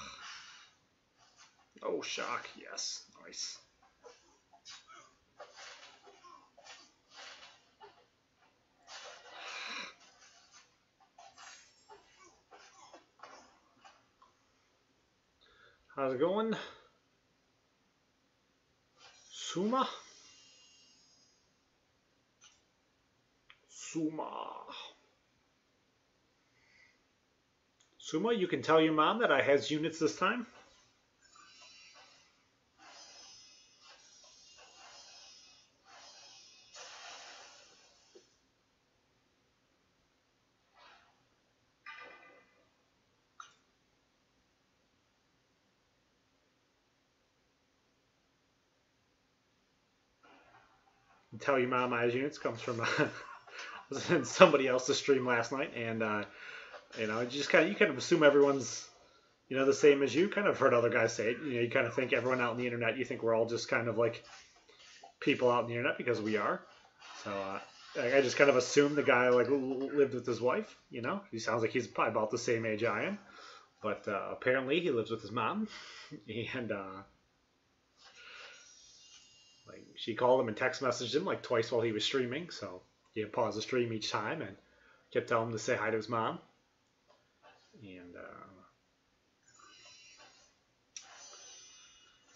oh, shock. Yes, nice. How's it going? Suma? Suma, you can tell your mom that I has units this time. Tell your mom I has units comes from was in somebody else's stream last night, and you know, you kind of assume everyone's, you know, the same as you. Kind of heard other guys say it. You know, you kind of think everyone out on the internet, you think we're all just kind of like people out on the internet, because we are. So I just kind of assumed the guy like lived with his wife. You know, he sounds like he's probably about the same age I am, but apparently he lives with his mom, and like she called him and text messaged him like twice while he was streaming. So he had paused the stream each time and kept telling him to say hi to his mom. And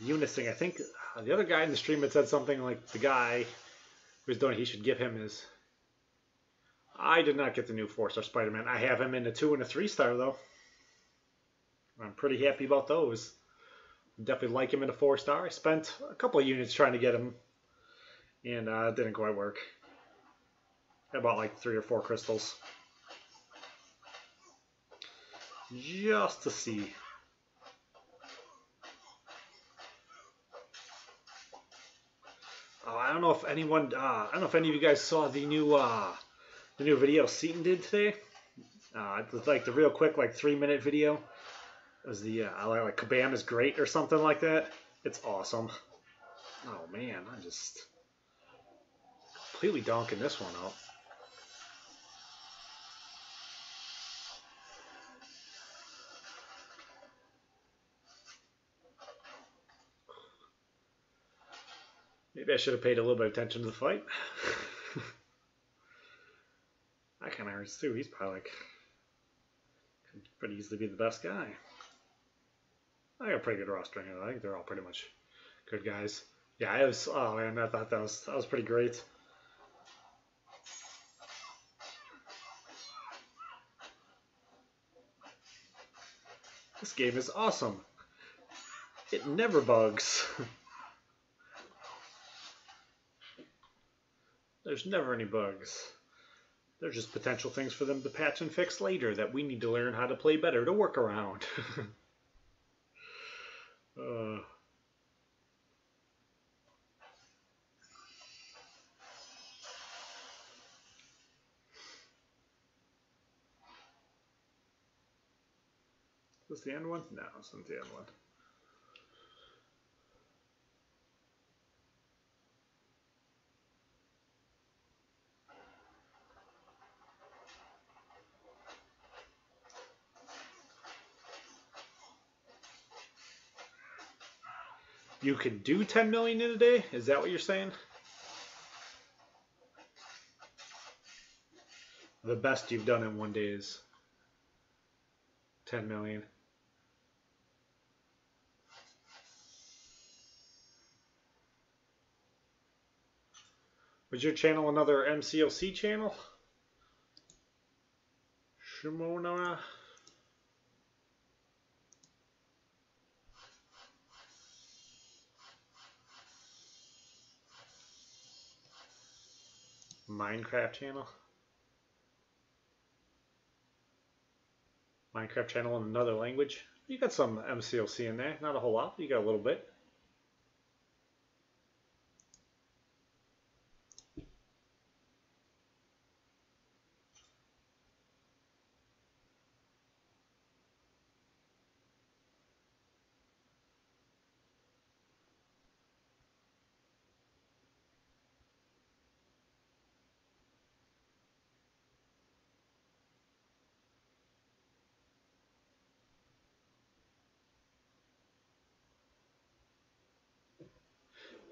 unising, I think the other guy in the stream had said something like the guy who was doing it, he should give him his. I did not get the new 4-star Spider-Man. I have him in a 2 and a 3-star though. I'm pretty happy about those. Definitely like him in a 4-star. I spent a couple of units trying to get him, and it didn't quite work. I bought like 3 or 4 crystals just to see. Oh, I don't know if anyone, I don't know if any of you guys saw the new video Seaton did today. It was like the real quick, like 3-minute video. It was the like Kabam is great or something like that. It's awesome. Oh man, I'm just completely donking this one out. Maybe I should have paid a little bit of attention to the fight. That kind of hurts too. He's probably like, could pretty easily be the best guy. I got a pretty good roster. I think they're all pretty much good guys. Yeah, I was. Oh man, I thought that was pretty great. This game is awesome. It never bugs. There's never any bugs. There's just potential things for them to patch and fix later that we need to learn how to play better to work around. Is this the end one? No, it's not the end one. You can do 10 million in a day? Is that what you're saying? The best you've done in one day is 10 million. Was your channel another MCOC channel? Shimona? Minecraft channel? Minecraft channel in another language? You got some MCOC in there, not a whole lot, but you got a little bit.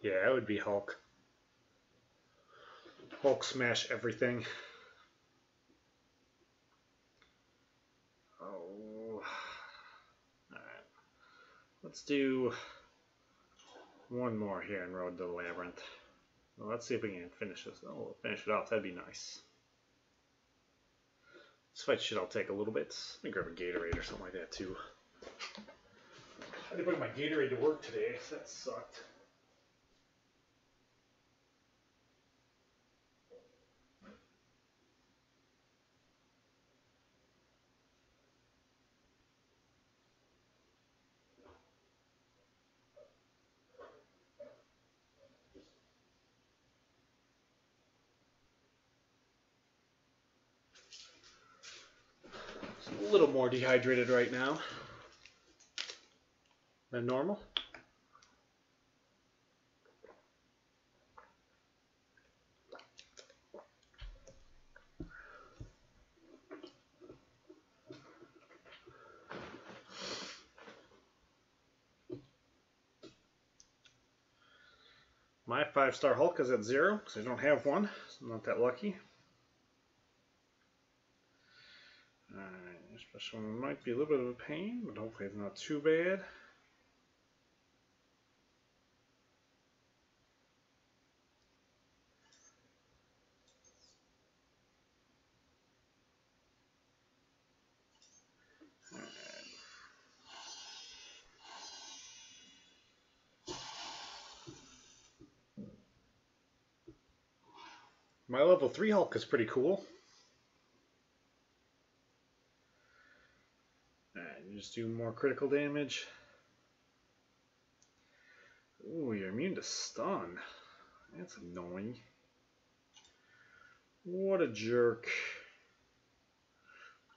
Yeah, it would be Hulk. Hulk smash everything. Oh. Alright. Let's do one more here in Road to the Labyrinth. Well, let's see if we can finish this. Oh, we'll finish it off. That'd be nice. This fight should all take a little bit. Let me grab a Gatorade or something like that too. I had to bring my Gatorade to work today, so that sucked. A little more dehydrated right now than normal. My 5-star Hulk is at 0 because I don't have one, so I'm not that lucky. Alright, special one might be a little bit of a pain, but hopefully it's not too bad. My level 3 Hulk is pretty cool. Alright, you just do more critical damage. Ooh, you're immune to stun. That's annoying. What a jerk.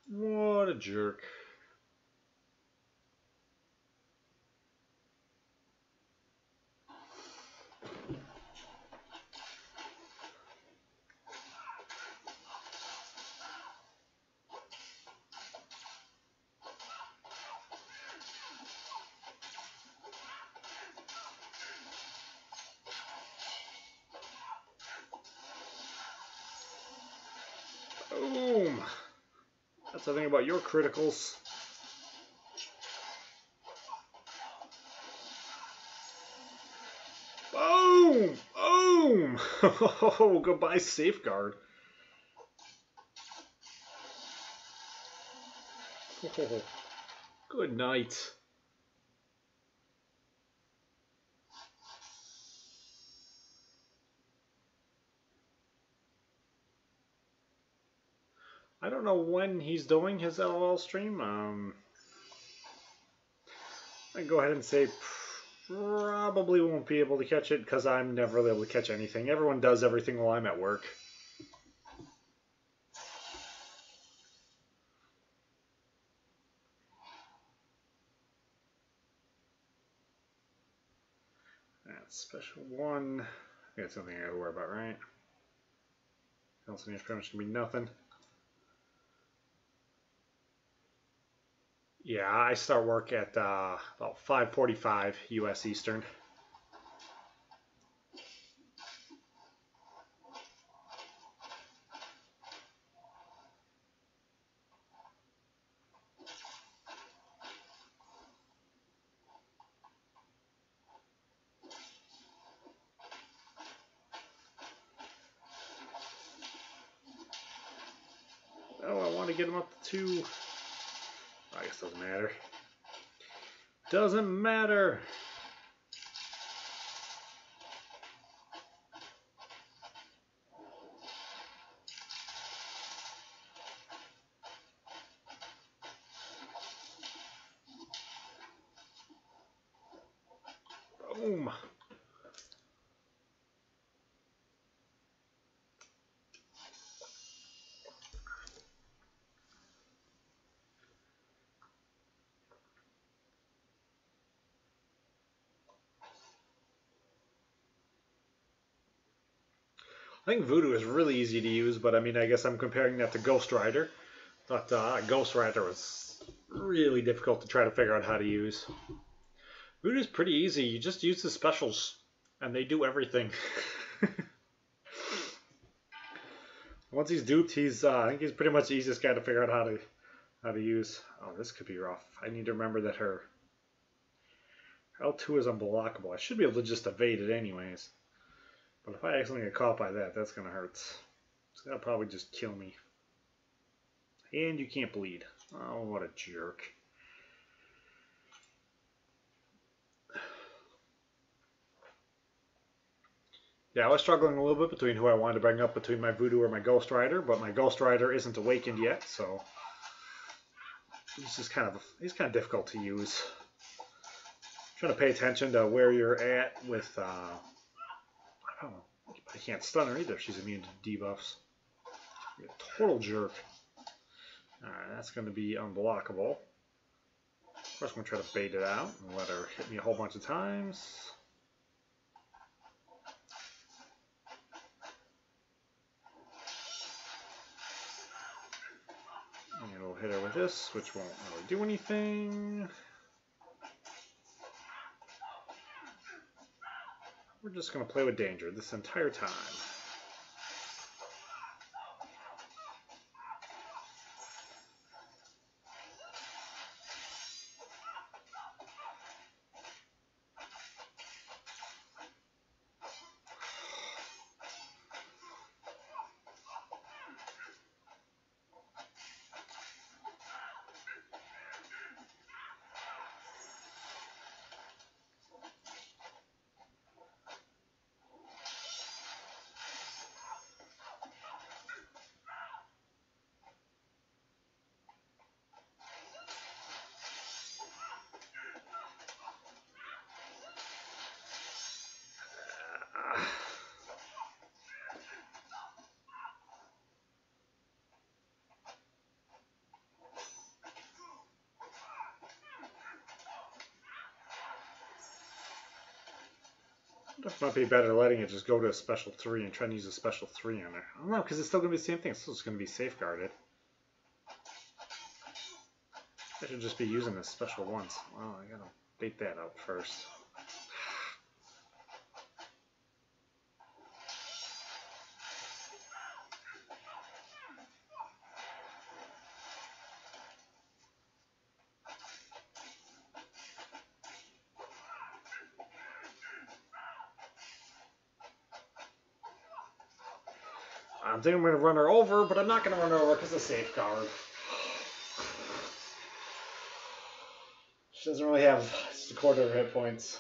What a jerk. Boom! That's the thing about your criticals. Boom! Boom! Oh, goodbye, safeguard. Oh, good night. I don't know when he's doing his LOL stream. I can go ahead and say probably won't be able to catch it because I'm never really able to catch anything. Everyone does everything while I'm at work. That's special one. That's something I gotta worry about, right? Else pretty much gonna be nothing. Yeah, I start work at about 5:45 U.S. Eastern. want to get him up to 2. I guess it doesn't matter. Doesn't matter. Boom. I think Voodoo is really easy to use, but I mean, I guess I'm comparing that to Ghost Rider. But Ghost Rider was really difficult to try to figure out how to use. Voodoo is pretty easy. You just use the specials, and they do everything. Once he's duped, I think he's pretty much the easiest guy to figure out how to use. Oh, this could be rough. I need to remember that her L2 is unblockable. I should be able to just evade it anyways. But if I accidentally get caught by that, that's going to hurt. It's going to probably just kill me. And you can't bleed. Oh, what a jerk. Yeah, I was struggling a little bit between who I wanted to bring up between my Voodoo or my Ghost Rider, but my Ghost Rider isn't awakened yet, so he's kind of difficult to use. Trying to pay attention to where you're at with I don't know. I can't stun her either. She's immune to debuffs. You're a total jerk. Alright, that's going to be unblockable. Of course, I'm going to try to bait it out and let her hit me a whole bunch of times. And we'll hit her with this, which won't really do anything. We're just going to play with danger this entire time. It might be better letting it just go to a special 3 and trying to use a special 3 on her. I don't know, because it's still going to be the same thing. It's still just going to be safeguarded. I should just be using the special ones. Well, I got to bait that out first. I'm thinking I'm going to run her over, but I'm not going to run her over because of safeguard. She doesn't really have just a quarter of her hit points.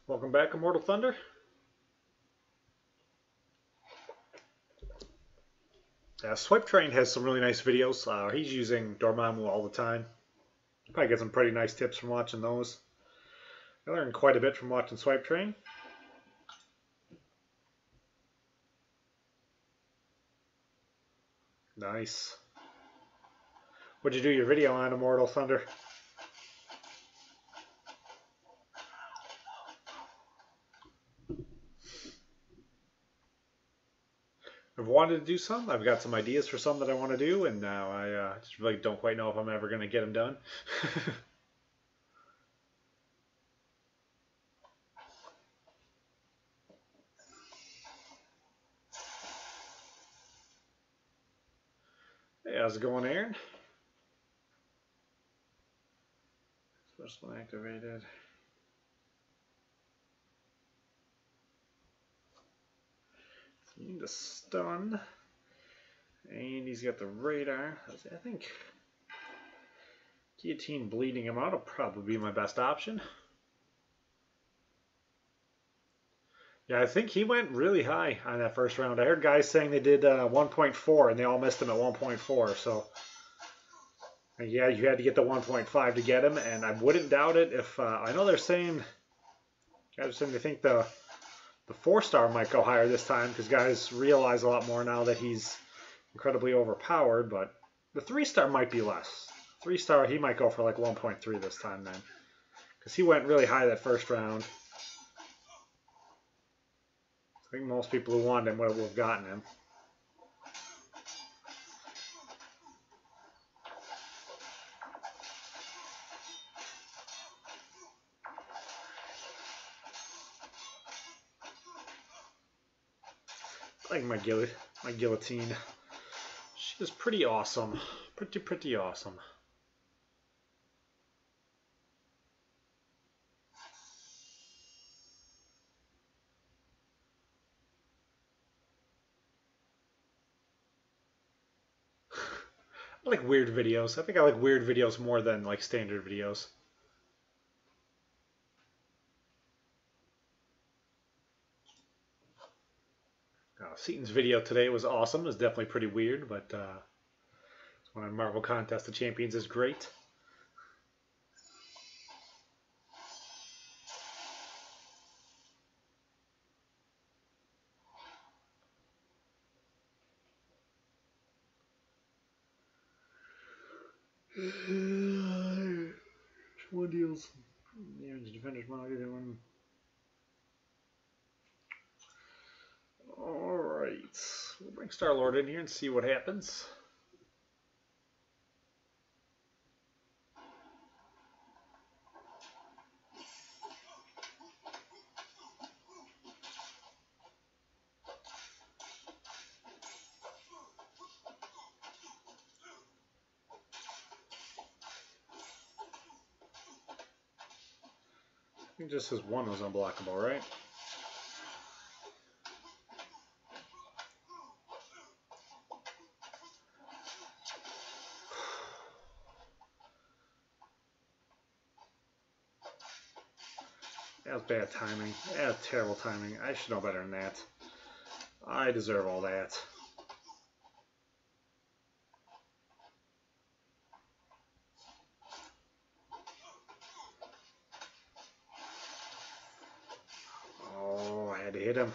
Welcome back, Immortal Thunder. Swipe Train has some really nice videos. He's using Dormammu all the time. Probably get some pretty nice tips from watching those. I learned quite a bit from watching Swipe Train. Nice. What'd you do your video on, Immortal Thunder? I've wanted to do some. I've got some ideas for some that I want to do, and now I just really don't quite know if I'm ever going to get them done. Hey, how's it going, Aaron? Special activated. So you need to stun. And he's got the radar. I think guillotine bleeding him out will probably be my best option. Yeah, I think he went really high on that first round. I heard guys saying they did 1.4 and they all missed him at 1.4. So, yeah, you had to get the 1.5 to get him. And I wouldn't doubt it if I know they're saying, guys are saying they think the 4-star might go higher this time because guys realize a lot more now that he's incredibly overpowered. But the 3-star might be less. 3-star, he might go for like 1.3 this time then, because he went really high that first round. I think most people who wanted him would have gotten him. I like my guillotine. She is pretty awesome. Pretty awesome. I like weird videos. I think I like weird videos more than like standard videos. Seaton's video today was awesome. It was definitely pretty weird, but one on Marvel Contest of Champions is great. One deals. Yeah, the defender's market one. Alright. We'll bring Star-Lord in here and see what happens. I think just his one was unblockable, right? That was bad timing. That was terrible timing. I should know better than that. I deserve all that. Oh, I had to hit him.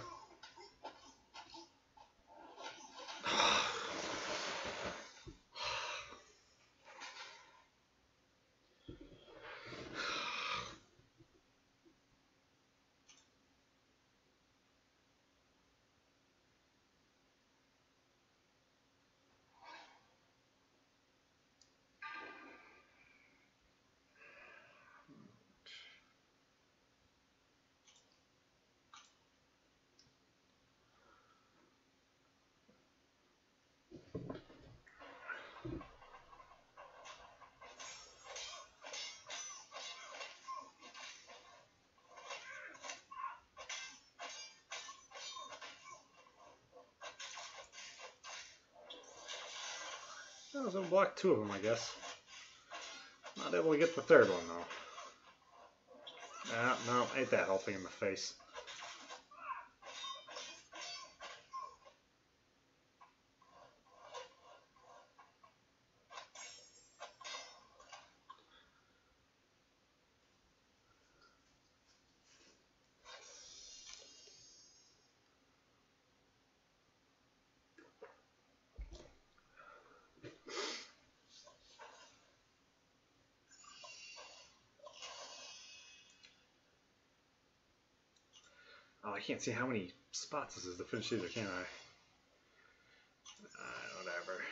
I was able to block two of them, I guess. Not able to get the third one, though. No, ain't that healthy in the face. Oh, I can't see how many spots this is to finish either, can I? Whatever.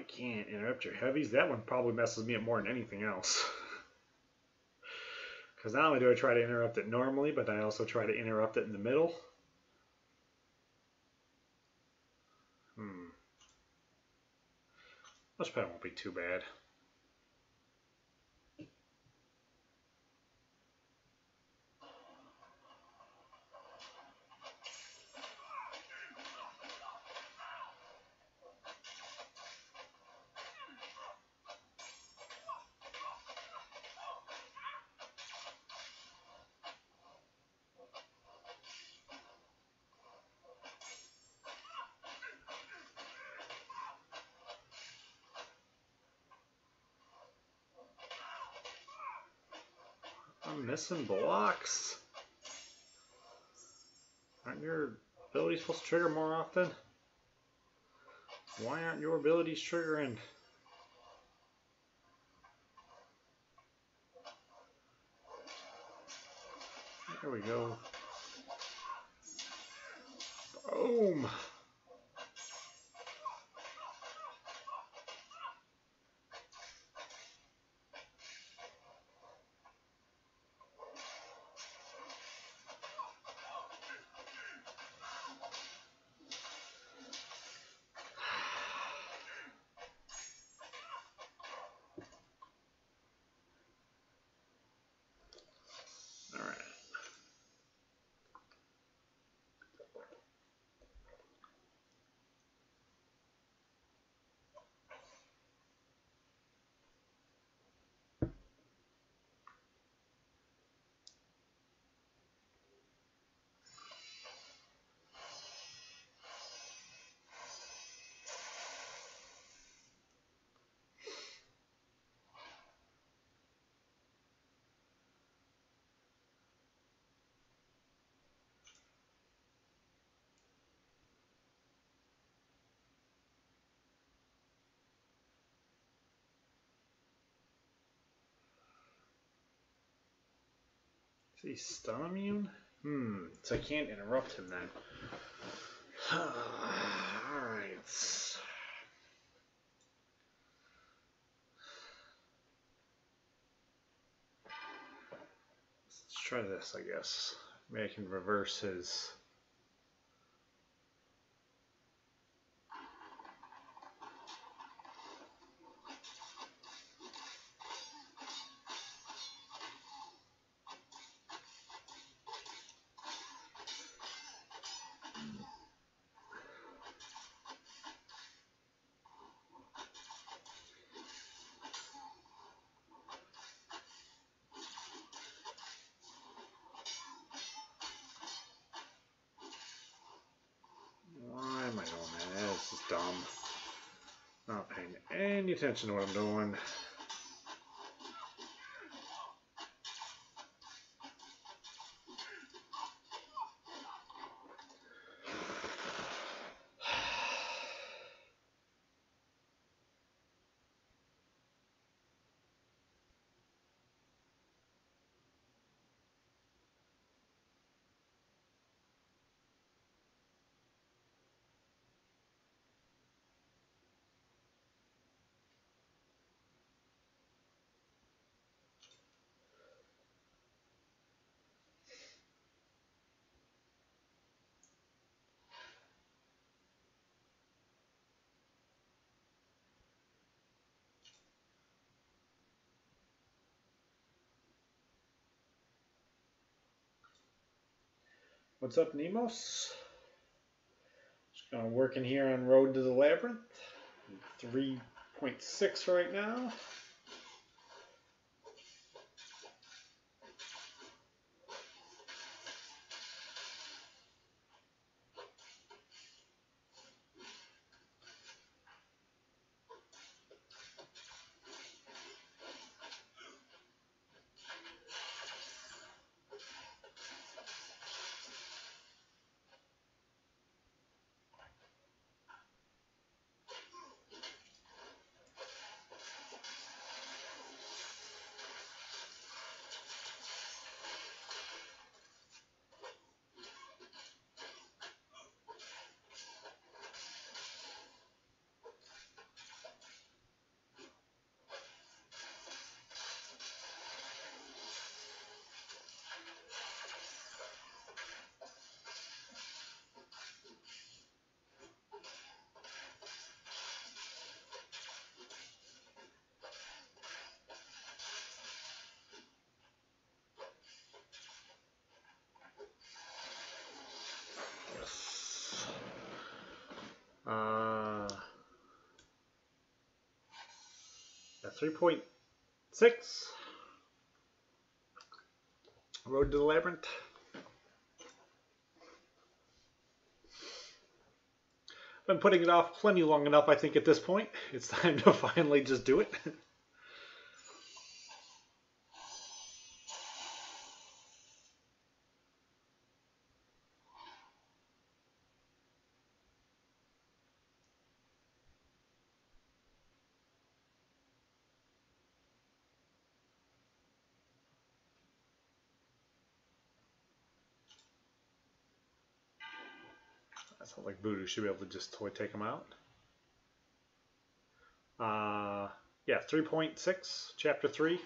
I can't interrupt your heavies. That one probably messes me up more than anything else. Because not only do I try to interrupt it normally, but I also try to interrupt it in the middle. This probably won't be too bad. I'm missing blocks. Aren't your abilities supposed to trigger more often? Why aren't your abilities triggering? There we go. Boom! Is he stun immune? So I can't interrupt him then. Alright. Let's try this, I guess. Maybe I can reverse his... Why am I doing that? This is dumb. Not paying any attention to what I'm doing. What's up, Nemos? Just kind of working here on Road to the Labyrinth. 3.6 right now. 3.6. Road to the Labyrinth. Been putting it off plenty long enough, I think, at this point. It's time to finally just do it. That sounds like Voodoo should be able to just totally take them out. Yeah, 3.6, Chapter 3,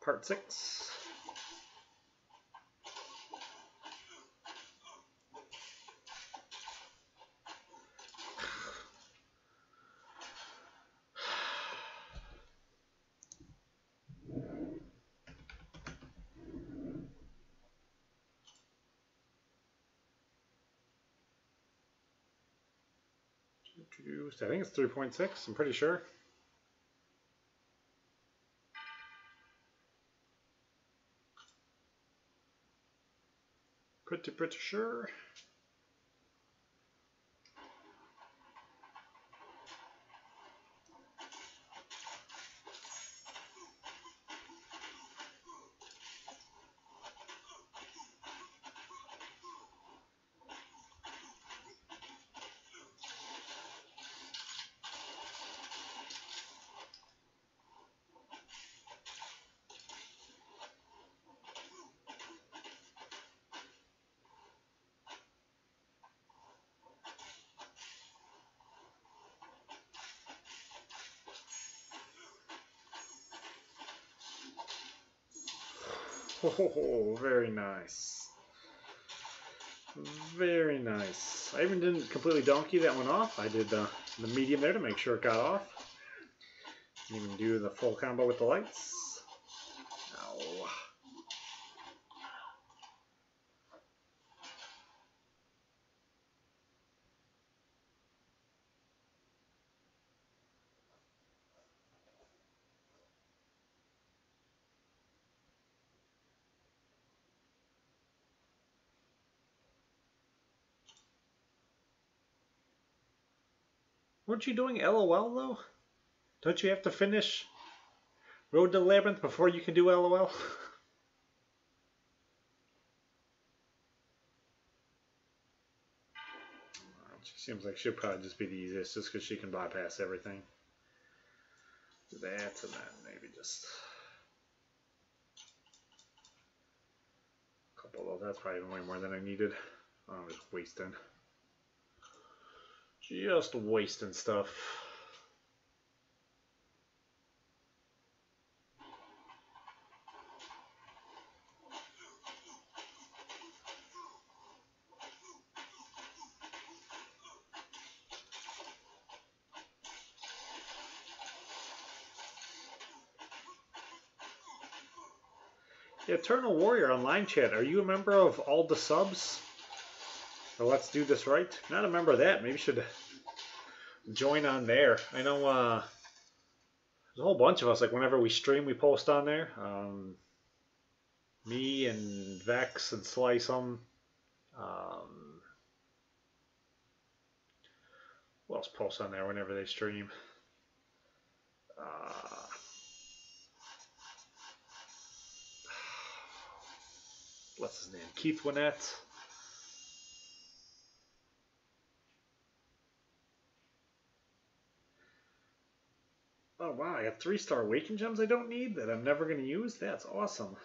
Part 6. I think it's 3.6, I'm pretty sure. Pretty sure. Oh, very nice. Very nice. I even didn't completely donkey that one off. I did the medium there to make sure it got off. Didn't even do the full combo with the lights. Ow. Weren't you doing LOL though? Don't you have to finish Road to the Labyrinth before you can do LOL? She seems like she'll probably just be the easiest just because she can bypass everything. Do that and then maybe just a couple of those. That's probably way more than I needed. I was wasting. Just wasting stuff. Eternal Warrior online chat. Are you a member of all the subs? Or Let's Do This Right? Not a member of that. Maybe you should join on there. I know there's a whole bunch of us. Like whenever we stream, we post on there. Me and Vex and Slice 'em. Who else posts on there whenever they stream? What's his name? Keith Winnett. Oh wow, I got 3-star Awaken Gems I don't need that I'm never going to use? That's awesome.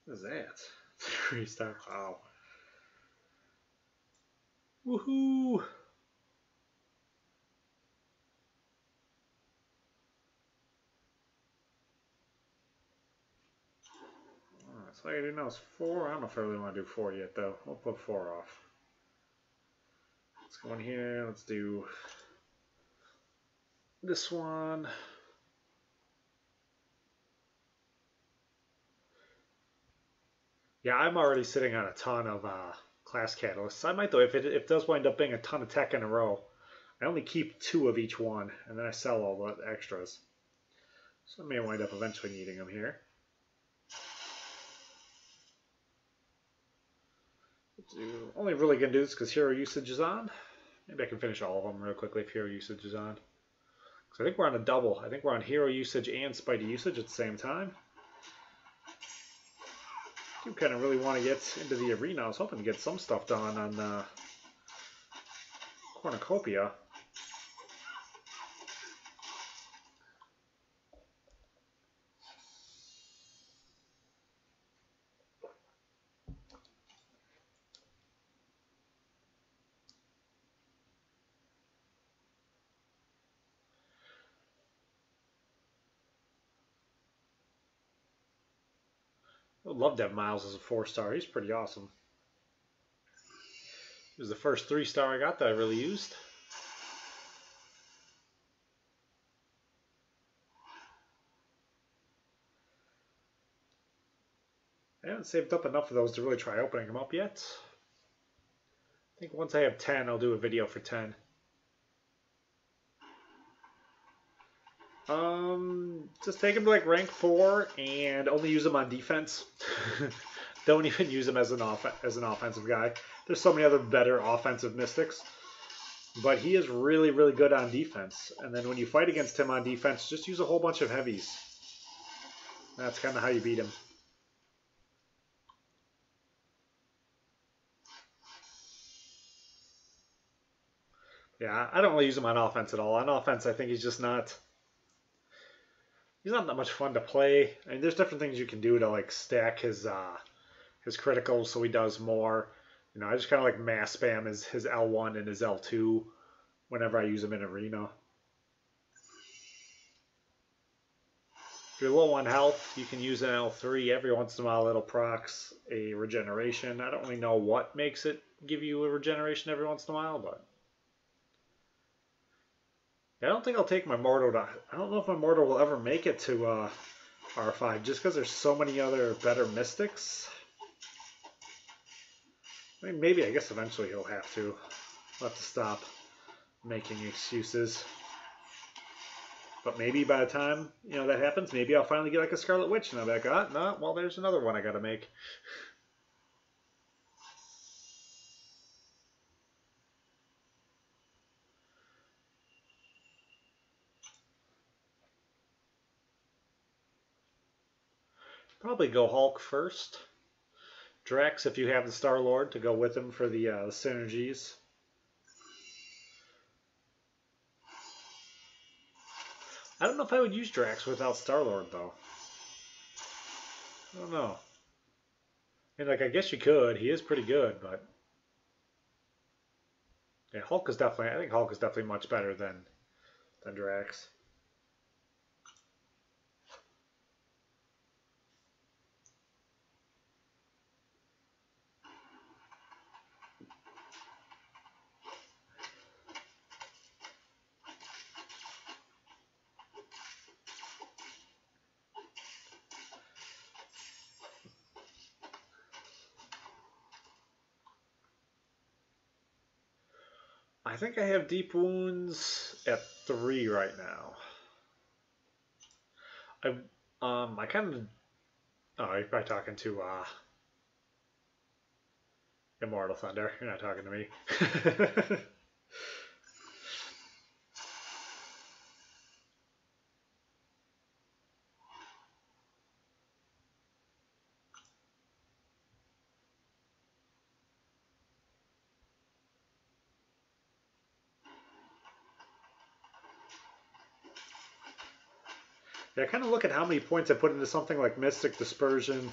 What is that? 3-star. Wow. Woohoo! So I do know it's 4. I don't know if I really want to do 4 yet though. We'll put 4 off. Let's go in here. Let's do this one. Yeah, I'm already sitting on a ton of class catalysts. I might though, if it does wind up being a ton of tech in a row. I only keep 2 of each one, and then I sell all the extras. So I may wind up eventually needing them here. Only really going to do this because hero usage is on. Maybe I can finish all of them real quickly if hero usage is on. So I think we're on a double. I think we're on hero usage and Spidey usage at the same time. I do kind of really want to get into the arena. I was hoping to get some stuff done on cornucopia. I would love to have Miles as a 4-star. He's pretty awesome. He was the first 3-star I got that I really used. I haven't saved up enough of those to really try opening them up yet. I think once I have 10, I'll do a video for 10. Just take him to like rank 4 and only use him on defense. Don't even use him as an offensive guy. There's so many other better offensive mystics. But he is really, really good on defense. And then when you fight against him on defense, just use a whole bunch of heavies. That's kind of how you beat him. Yeah, I don't really use him on offense at all. On offense, I think he's just not... He's not that much fun to play. I mean, there's different things you can do to like stack his criticals so he does more. You know, I just kind of like mass spam his L1 and his L2 whenever I use him in arena. If you're low on health, you can use an L3. Every once in a while, it'll procs a regeneration. I don't really know what makes it give you a regeneration every once in a while, but I don't think I'll take my Mortal to... I don't know if my Mortal will ever make it to R5, just because there's so many other better mystics. I mean, maybe, I guess eventually he'll have to. He'll have to stop making excuses. But maybe by the time, you know, that happens, maybe I'll finally get like a Scarlet Witch, and I'll be like, oh, no, well, there's another one I gotta make. Probably go Hulk first. Drax, if you have the Star-Lord, to go with him for the synergies. I don't know if I would use Drax without Star-Lord, though. I don't know. I mean, like, I guess you could. He is pretty good, but... Yeah, Hulk is definitely... I think Hulk is definitely much better than Drax. I think I have Deep Wounds at 3 right now. I kind of... Oh, you're probably talking to Immortal Thunder. You're not talking to me. Yeah, I kind of look at how many points I put into something like Mystic Dispersion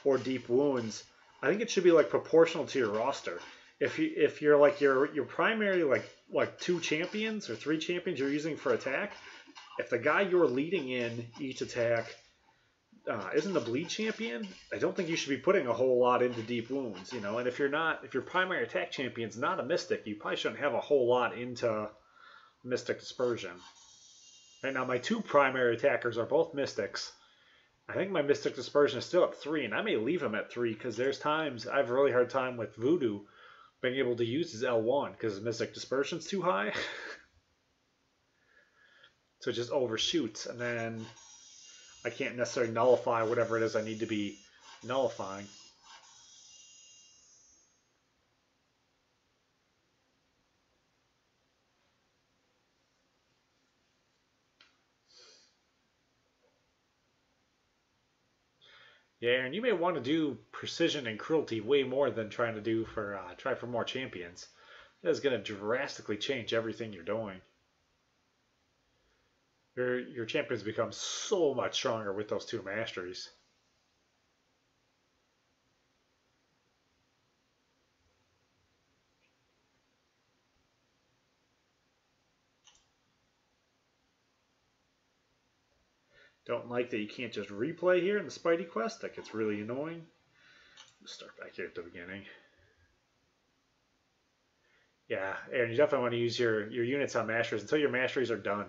or Deep Wounds. I think it should be like proportional to your roster. If you're like your primary like 2 champions or 3 champions you're using for attack, if the guy you're leading in each attack isn't a bleed champion, I don't think you should be putting a whole lot into Deep Wounds, you know. And if your primary attack champion's not a Mystic, you probably shouldn't have a whole lot into Mystic Dispersion. Right now, my 2 primary attackers are both Mystics. I think my Mystic Dispersion is still at 3, and I may leave him at 3 because there's times I have a really hard time with Voodoo being able to use is L1 because Mystic Dispersion's too high. So it just overshoots, and then I can't necessarily nullify whatever it is I need to be nullifying. Yeah, and you may want to do precision and cruelty way more than trying to do for try for more champions. That is going to drastically change everything you're doing. Your champions become so much stronger with those 2 masteries. Don't like that you can't just replay here in the Spidey quest. That gets really annoying. Let's start back here at the beginning. Yeah, and you definitely want to use your units on masteries until your masteries are done.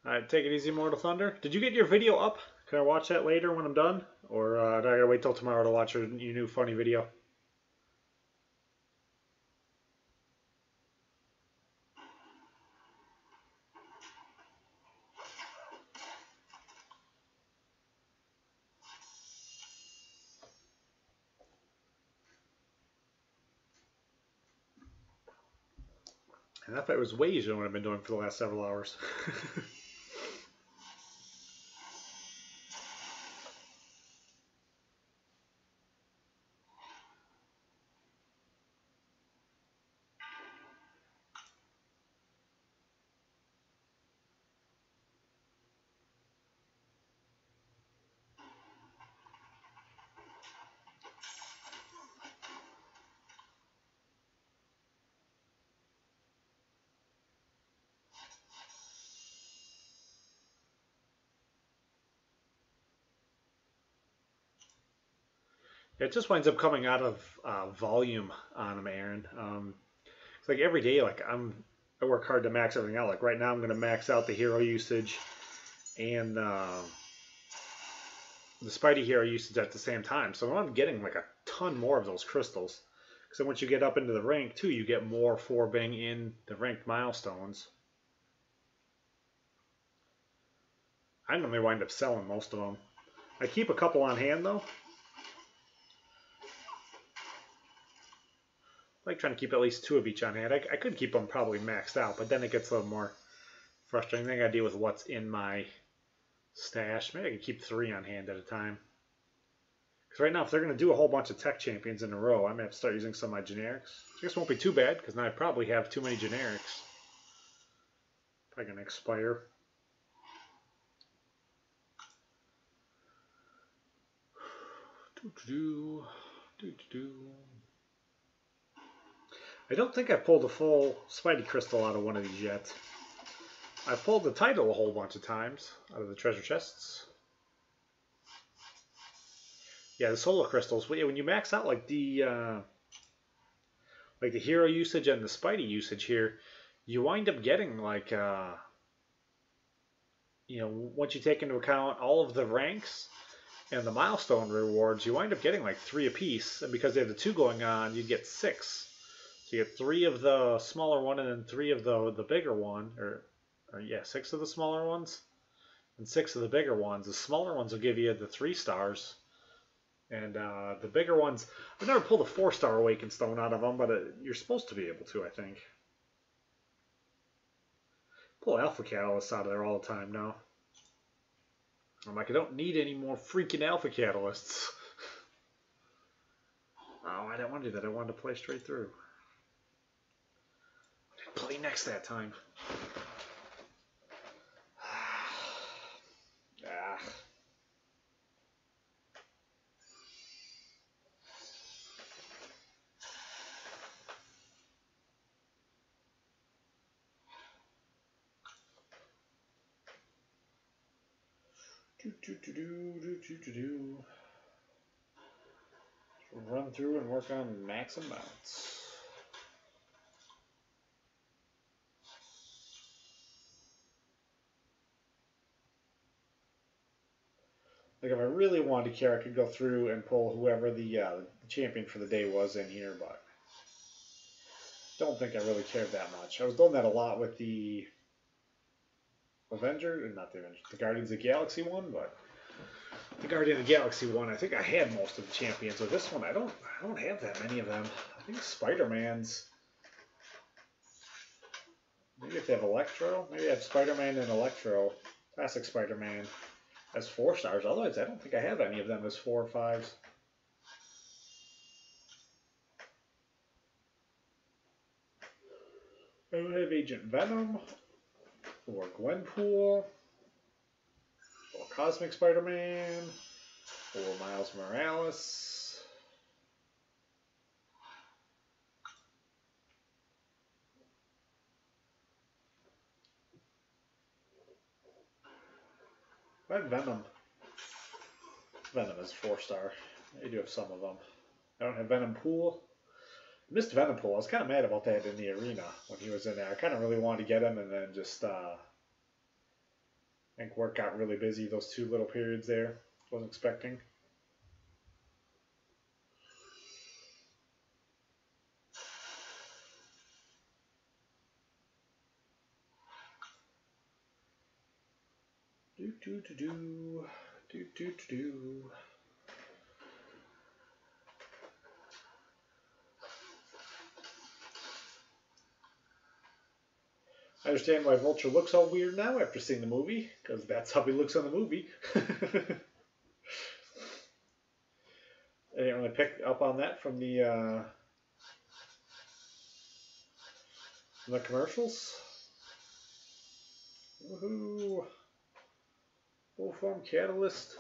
Alright, take it easy, Mortal Thunder. Did you get your video up? Can I watch that later when I'm done? Or do I gotta wait till tomorrow to watch your new funny video? And that fight was way easier than what I've been doing for the last several hours. It just winds up coming out of volume on them, Aaron. It's like every day, like I work hard to max everything out. Like right now, I'm going to max out the hero usage and the Spidey hero usage at the same time. So I'm getting like a ton more of those crystals. Because once you get up into the rank too, you get more forbing in the ranked milestones. I normally wind up selling most of them. I keep a couple on hand though. I like trying to keep at least 2 of each on hand. I could keep them probably maxed out, but then it gets a little more frustrating. Then I gotta deal with what's in my stash. Maybe I could keep 3 on hand at a time. Because right now, if they're going to do a whole bunch of tech champions in a row, I may have to start using some of my generics. I guess it won't be too bad, because now I probably have too many generics. Probably going to expire. I don't think I pulled a full Spidey crystal out of one of these yet. I pulled the title a whole bunch of times out of the treasure chests. Yeah, the solar crystals. When you max out like the hero usage and the Spidey usage here, you wind up getting like once you take into account all of the ranks and the milestone rewards, you wind up getting like 3 apiece. And because they have the 2 going on, you get 6. So you get 3 of the smaller one and then 3 of the bigger one, or 6 of the smaller ones and 6 of the bigger ones. The smaller ones will give you the 3 stars. And the bigger ones, I've never pulled a 4-star Awakened Stone out of them, but you're supposed to be able to, I think. Pull Alpha Catalysts out of there all the time now. I'm like, I don't need any more freaking Alpha Catalysts. Oh, I didn't want to do that. I wanted to play straight through. I didn't play next that time. Run through and work on max amounts. Like if I really wanted to care, I could go through and pull whoever the champion for the day was in here, but don't think I really cared that much. I was doing that a lot with the Avenger, not the Avenger, the Guardians of the Galaxy one, but the Guardian of the Galaxy one, I think I had most of the champions. With this one, I don't have that many of them. I think Spider-Man's. Maybe if they have Electro, maybe I have Spider-Man and Electro, classic Spider-Man, as 4 stars. Otherwise, I don't think I have any of them as 4 or 5s. I don't have Agent Venom, or Gwenpool, or Cosmic Spider-Man, or Miles Morales. I have Venom. Venom is 4 star. I do have some of them. I don't have Venom Pool. I missed Venom Pool. I was kind of mad about that in the arena when he was in there. I kind of really wanted to get him, and then just I think work got really busy those 2 little periods there. Wasn't expecting. I understand why Vulture looks all weird now after seeing the movie, because that's how he looks in the movie. I didn't really pick up on that from the commercials. Woohoo! Full form catalyst.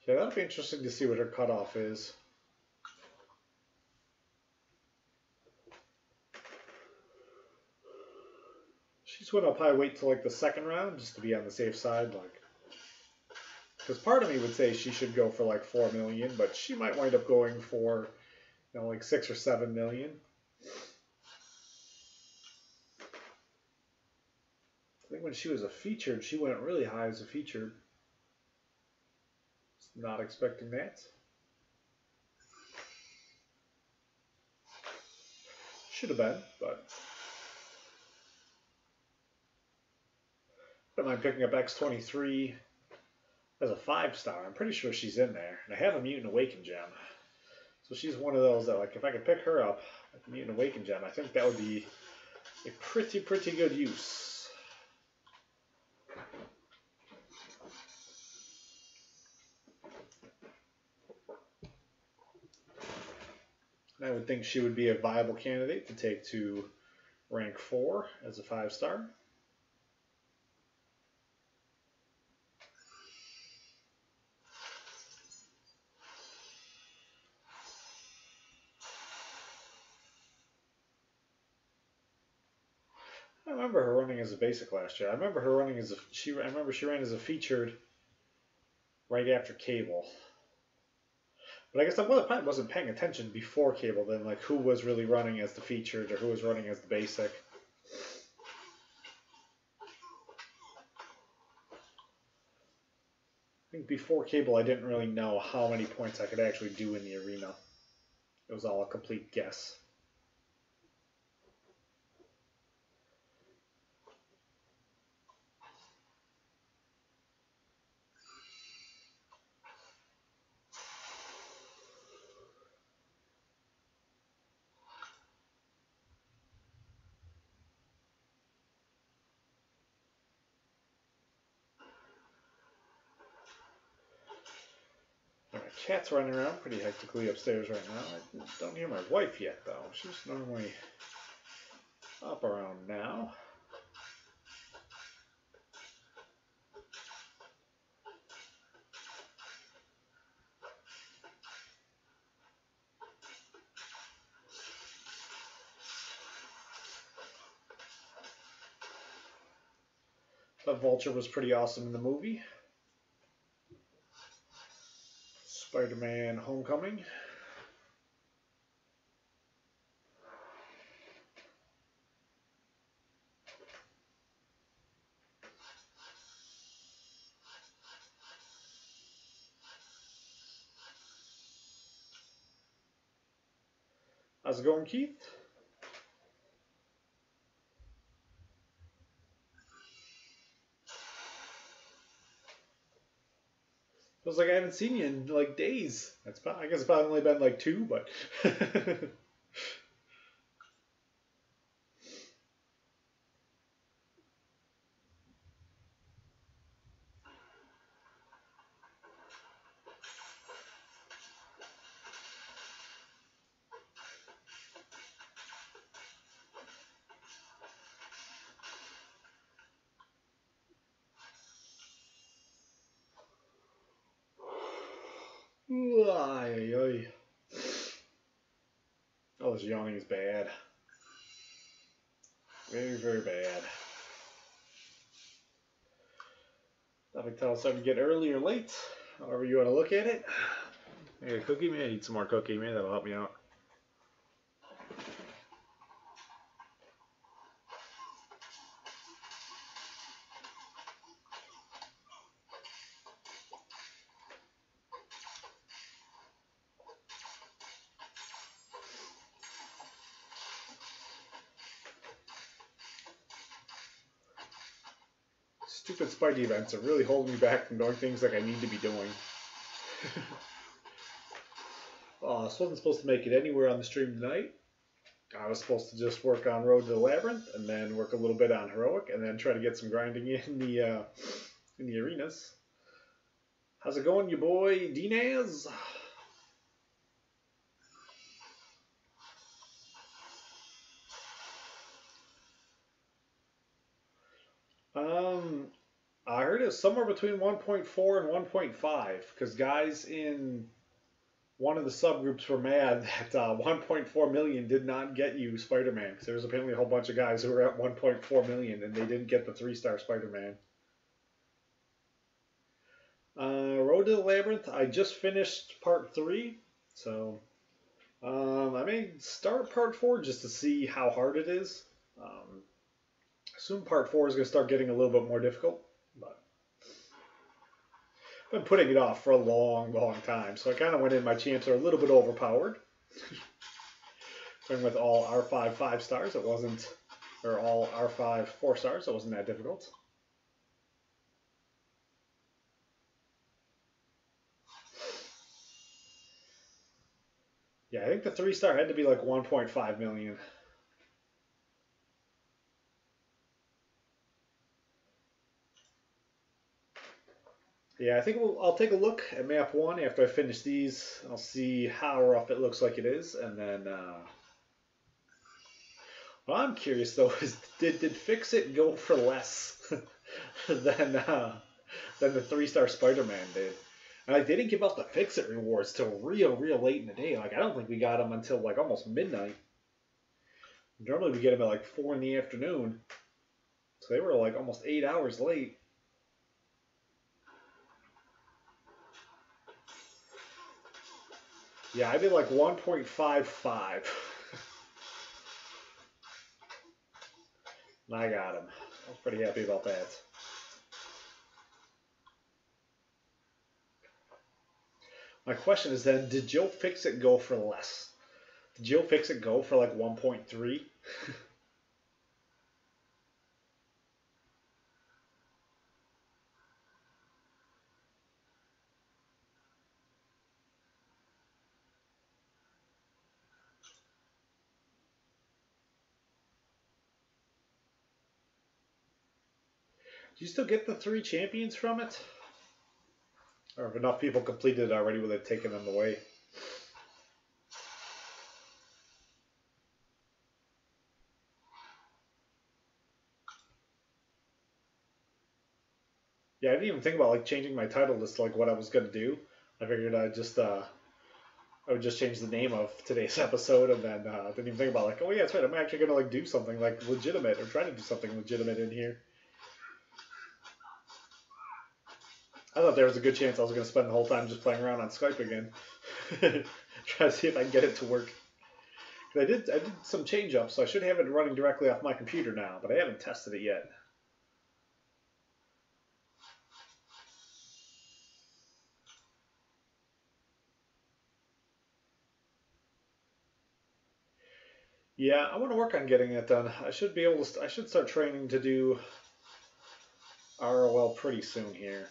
Yeah, that'll be interesting to see what her cutoff is. She's one I'll probably wait till like the 2nd round just to be on the safe side, like. Because part of me would say she should go for like 4 million, but she might wind up going for, you know, like 6 or 7 million. I think when she was a featured, she went really high as a featured. Not expecting that. Should have been, but I don't mind picking up X23 as a 5-star. I'm pretty sure she's in there. And I have a Mutant Awaken gem. So she's one of those that, like, if I could pick her up at the Mutant Awaken gem, I think that would be a pretty good use. I would think she would be a viable candidate to take to rank 4 as a 5-star. I remember her running as a basic last year. I remember her running as I remember she ran as a featured right after Cable. But I guess I probably wasn't paying attention before Cable then, like who was really running as the featured or who was running as the basic. I think before Cable I didn't really know how many points I could actually do in the arena. It was all a complete guess. Cat's running around pretty hectically upstairs right now. I don't hear my wife yet, though. She's normally up around now. That Vulture was pretty awesome in the movie. Spider-Man Homecoming. How's it going, Keith? Feels like I haven't seen you in like days. I guess it's probably only been like 2, but oh, this yawning is bad. Very, very bad. I can tell it's starting to get early or late, however you want to look at it. Hey, a cookie? Maybe I need some more cookie. Maybe that'll help me out. Stupid Spidey events are really holding me back from doing things like I need to be doing. This wasn't supposed to make it anywhere on the stream tonight. I was supposed to just work on Road to the Labyrinth and then work a little bit on Heroic and then try to get some grinding in the arenas. How's it going, you boy, Dinaz? I heard it's somewhere between 1.4 and 1.5 because guys in one of the subgroups were mad that 1.4 million did not get you Spider-Man because there was apparently a whole bunch of guys who were at 1.4 million and they didn't get the 3-star Spider-Man. Road to the Labyrinth, I just finished part 3, so I may start part 4 just to see how hard it is. I assume part 4 is going to start getting a little bit more difficult, but I've been putting it off for a long, long time, so I kind of went in, my champs are a little bit overpowered. Going with all R5 5 stars, it wasn't, or all R5 4 stars, it wasn't that difficult. Yeah, I think the 3-star had to be like 1.5 million. Yeah, I think I'll take a look at map 1 after I finish these. I'll see how rough it looks like it is, and then what I'm curious though is did Fix-It go for less than the 3-star Spider-Man did? And like, they didn't give out the Fix-It rewards till real late in the day. Like I don't think we got them until like almost midnight. Normally we get them at like 4 in the afternoon, so they were like almost 8 hours late. Yeah, I did like 1.55. And I got him. I was pretty happy about that. My question is then, did Joe Fix-It go for less? Did Joe Fix-It go for like 1.3? Do you still get the 3 champions from it? Or have enough people completed it already with it taking them away? Yeah, I didn't even think about like changing my title list to like what I was gonna do. I figured I would just change the name of today's episode, and then didn't even think about like, oh yeah, that's right, I'm actually gonna like do something like legitimate or try to do something legitimate in here. I thought there was a good chance I was going to spend the whole time just playing around on Skype again. Try to see if I can get it to work. I did some change ups, so I should have it running directly off my computer now, but I haven't tested it yet. Yeah, I want to work on getting it done. I should be able to. I should start training to do ROL pretty soon here.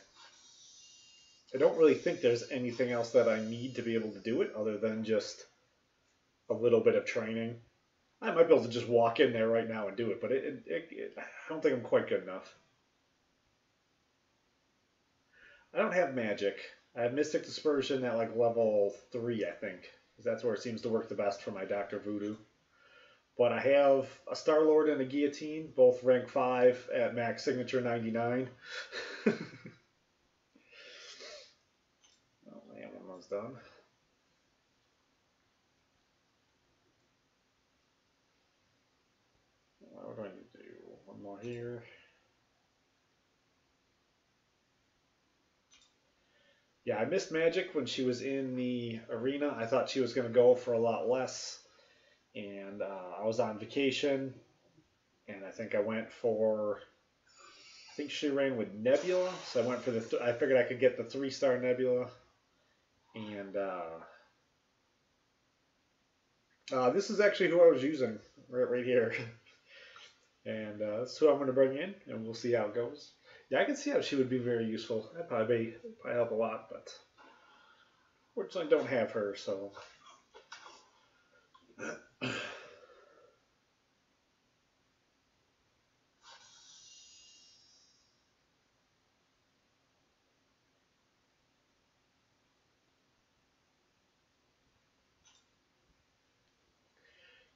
I don't really think there's anything else that I need to be able to do it other than just a little bit of training. I might be able to just walk in there right now and do it, but I don't think I'm quite good enough. I don't have magic. I have Mystic Dispersion at like level 3, I think. That's where it seems to work the best for my Dr. Voodoo. But I have a Star-Lord and a Guillotine, both rank 5 at max signature 99. Oh man, one of those done. What do I need to do? One more here. Yeah, I missed Magic when she was in the arena. I thought she was going to go for a lot less. And I was on vacation, and I think I went for, I think she ran with Nebula, so I went for the, I figured I could get the 3-star Nebula, and this is actually who I was using, right here, and that's who I'm going to bring in, and we'll see how it goes. Yeah, I can see how she would be very useful. That'd probably help a lot, but fortunately I don't have her, so...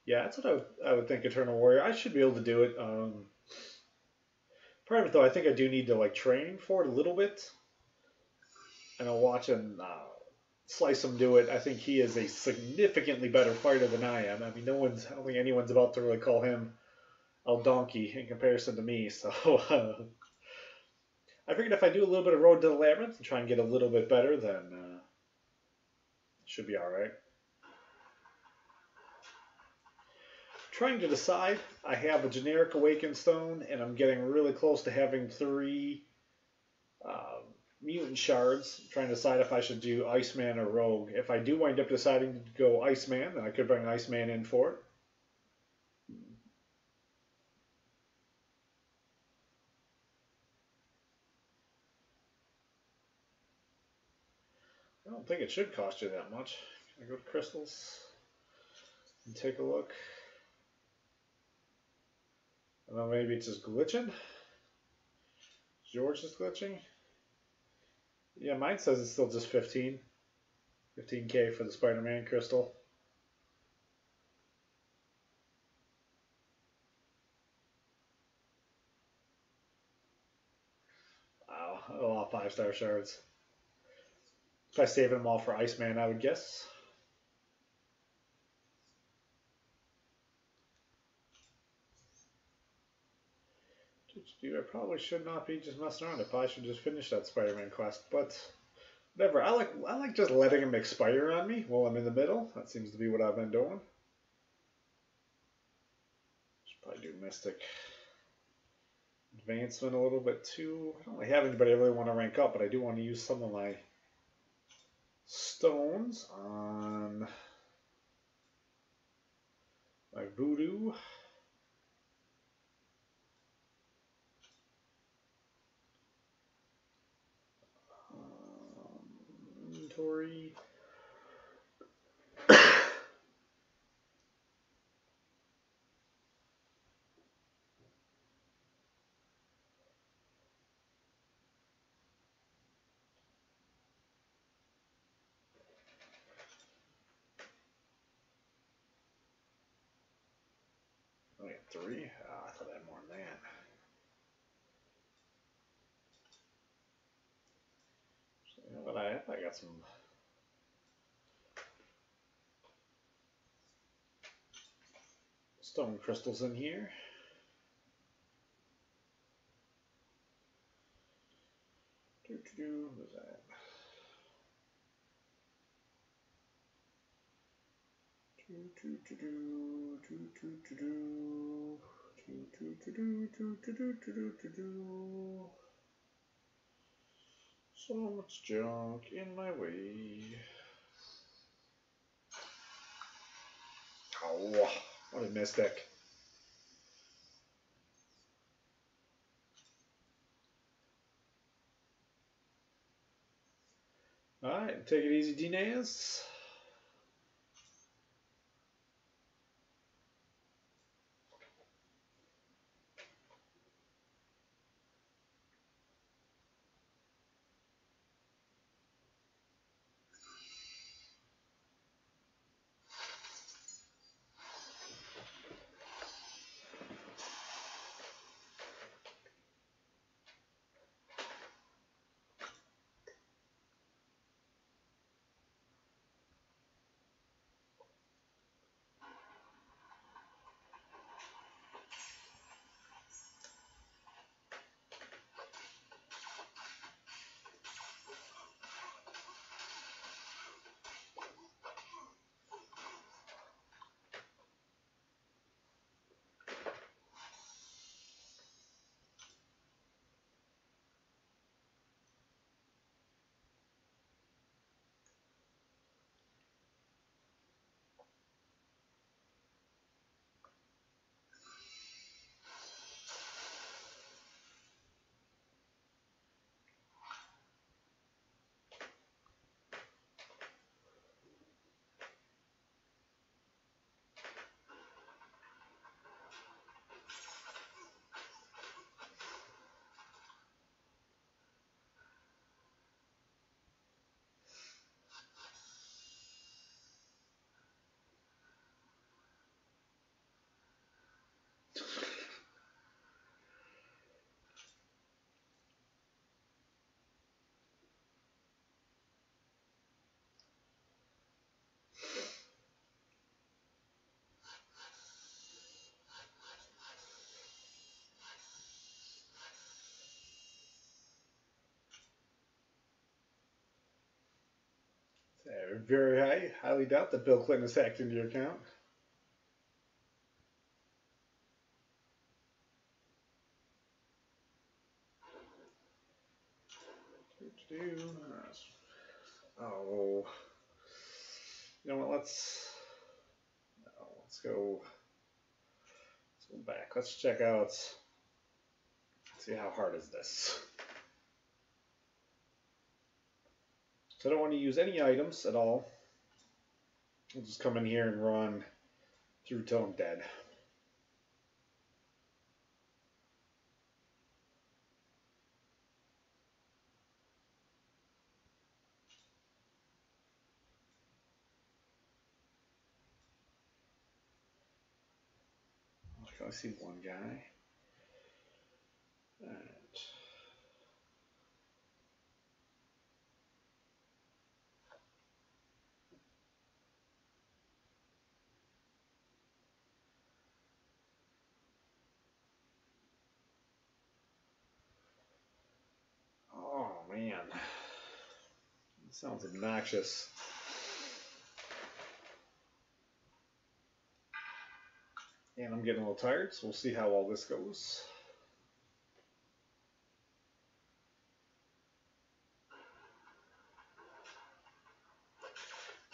Yeah, that's what I would think Eternal Warrior. I should be able to do it. Part of it, though, I think I do need to like train for it a little bit. And I'll watch him slice him do it. I think he is a significantly better fighter than I am. I mean, I don't think anyone's about to really call him El Donkey in comparison to me. So I figured if I do a little bit of Road to the Labyrinth and try and get a little bit better, then it should be all right. Trying to decide. I have a generic Awakened Stone, and I'm getting really close to having 3 mutant shards. I'm trying to decide if I should do Iceman or Rogue. If I do wind up deciding to go Iceman, then I could bring Iceman in for it. I don't think it should cost you that much. Can I go to Crystals and take a look? I don't know, maybe it's just glitching. George is glitching. Yeah, mine says it's still just 15. 15K for the Spider-Man crystal. Wow, a lot of 5-star shards. Try saving them all for Iceman, I would guess. I probably should not be just messing around. I probably should just finish that Spider-Man quest, but whatever. I like just letting him expire on me while I'm in the middle. That seems to be what I've been doing. Should probably do Mystic Advancement a little bit too. I don't really have anybody I really want to rank up, but I do want to use some of my stones on my Voodoo. Inventory. I got 3. I thought I had more than that. So, you know what I got some stone crystals in here. What is that? So much junk in my way. Oh, what a mistake. Alright, take it easy, D-Naz. Very highly doubt that Bill Clinton has hacked into your account. Oh, you know what? Let's go back. Let's check out. Let's see how hard is this. So I don't want to use any items at all. I'll just come in here and run through till I'm dead. I see one guy. Alright. Oh man, that sounds obnoxious. And I'm getting a little tired, so we'll see how all this goes.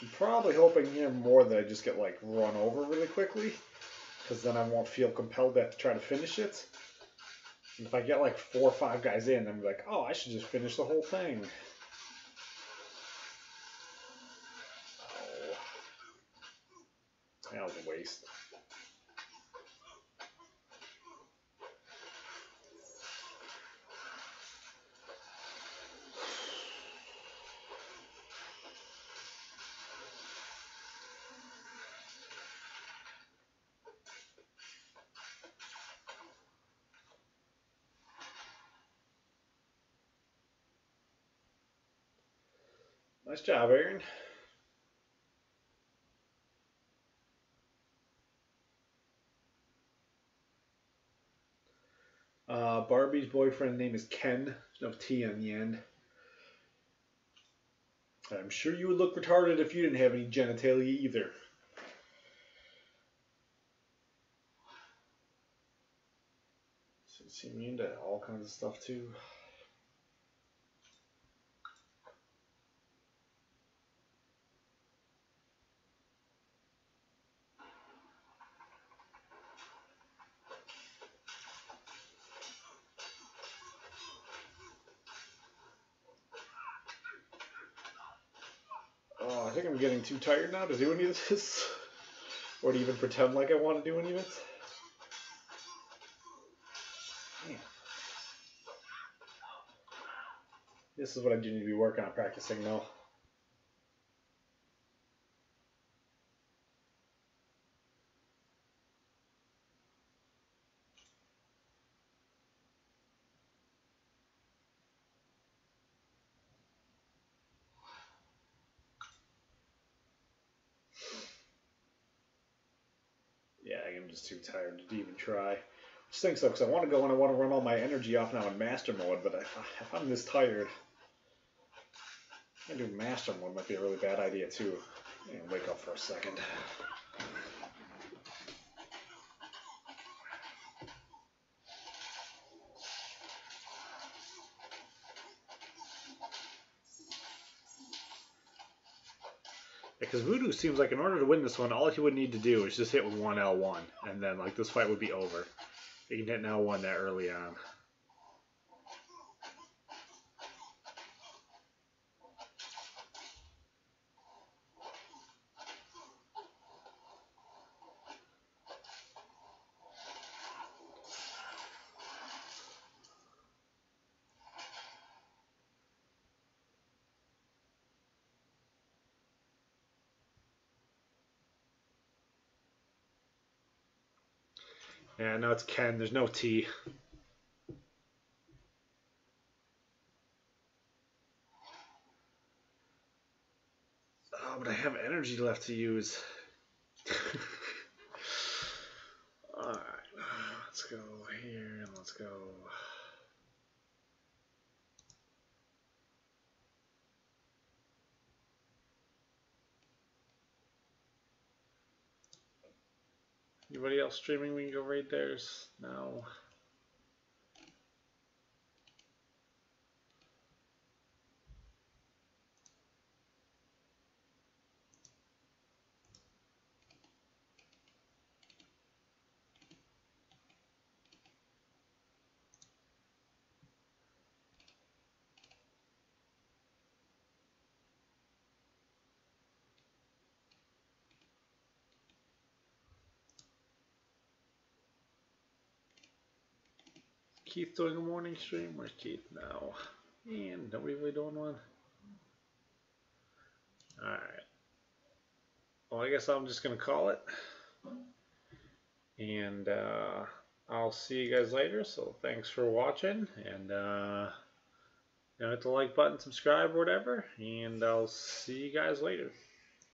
I'm probably hoping here more that I just get like run over really quickly, because then I won't feel compelled to have to try to finish it. And if I get like 4 or 5 guys in, I'm like, oh, I should just finish the whole thing. Oh, that was a waste. Nice job, Aaron. Barbie's boyfriend name is Ken. There's no T on the end. I'm sure you would look retarded if you didn't have any genitalia either. See me into all kinds of stuff too. Oh, I think I'm getting too tired now to do any of this. Or to even pretend like I want to do any of it. Man. This is what I do need to be working on practicing though. Yeah, I'm just too tired to even try. Which stinks though, because I want to go and I want to run all my energy off now in master mode, but if I'm this tired, I do master mode might be a really bad idea too. And wake up for a second. Because Voodoo seems like in order to win this one, all he would need to do is just hit with one L1, and then like this fight would be over. He can hit an L1 that early on. Yeah, no, it's Ken. There's no T. Oh, but I have energy left to use. Alright, let's go here and let's go. Anybody else streaming? We can go right there. No. Keith doing a morning stream? Where's Keith now? And nobody really doing one? Alright. Well, I guess I'm just going to call it. And I'll see you guys later. So thanks for watching. And hit the like button, subscribe, or whatever. And I'll see you guys later.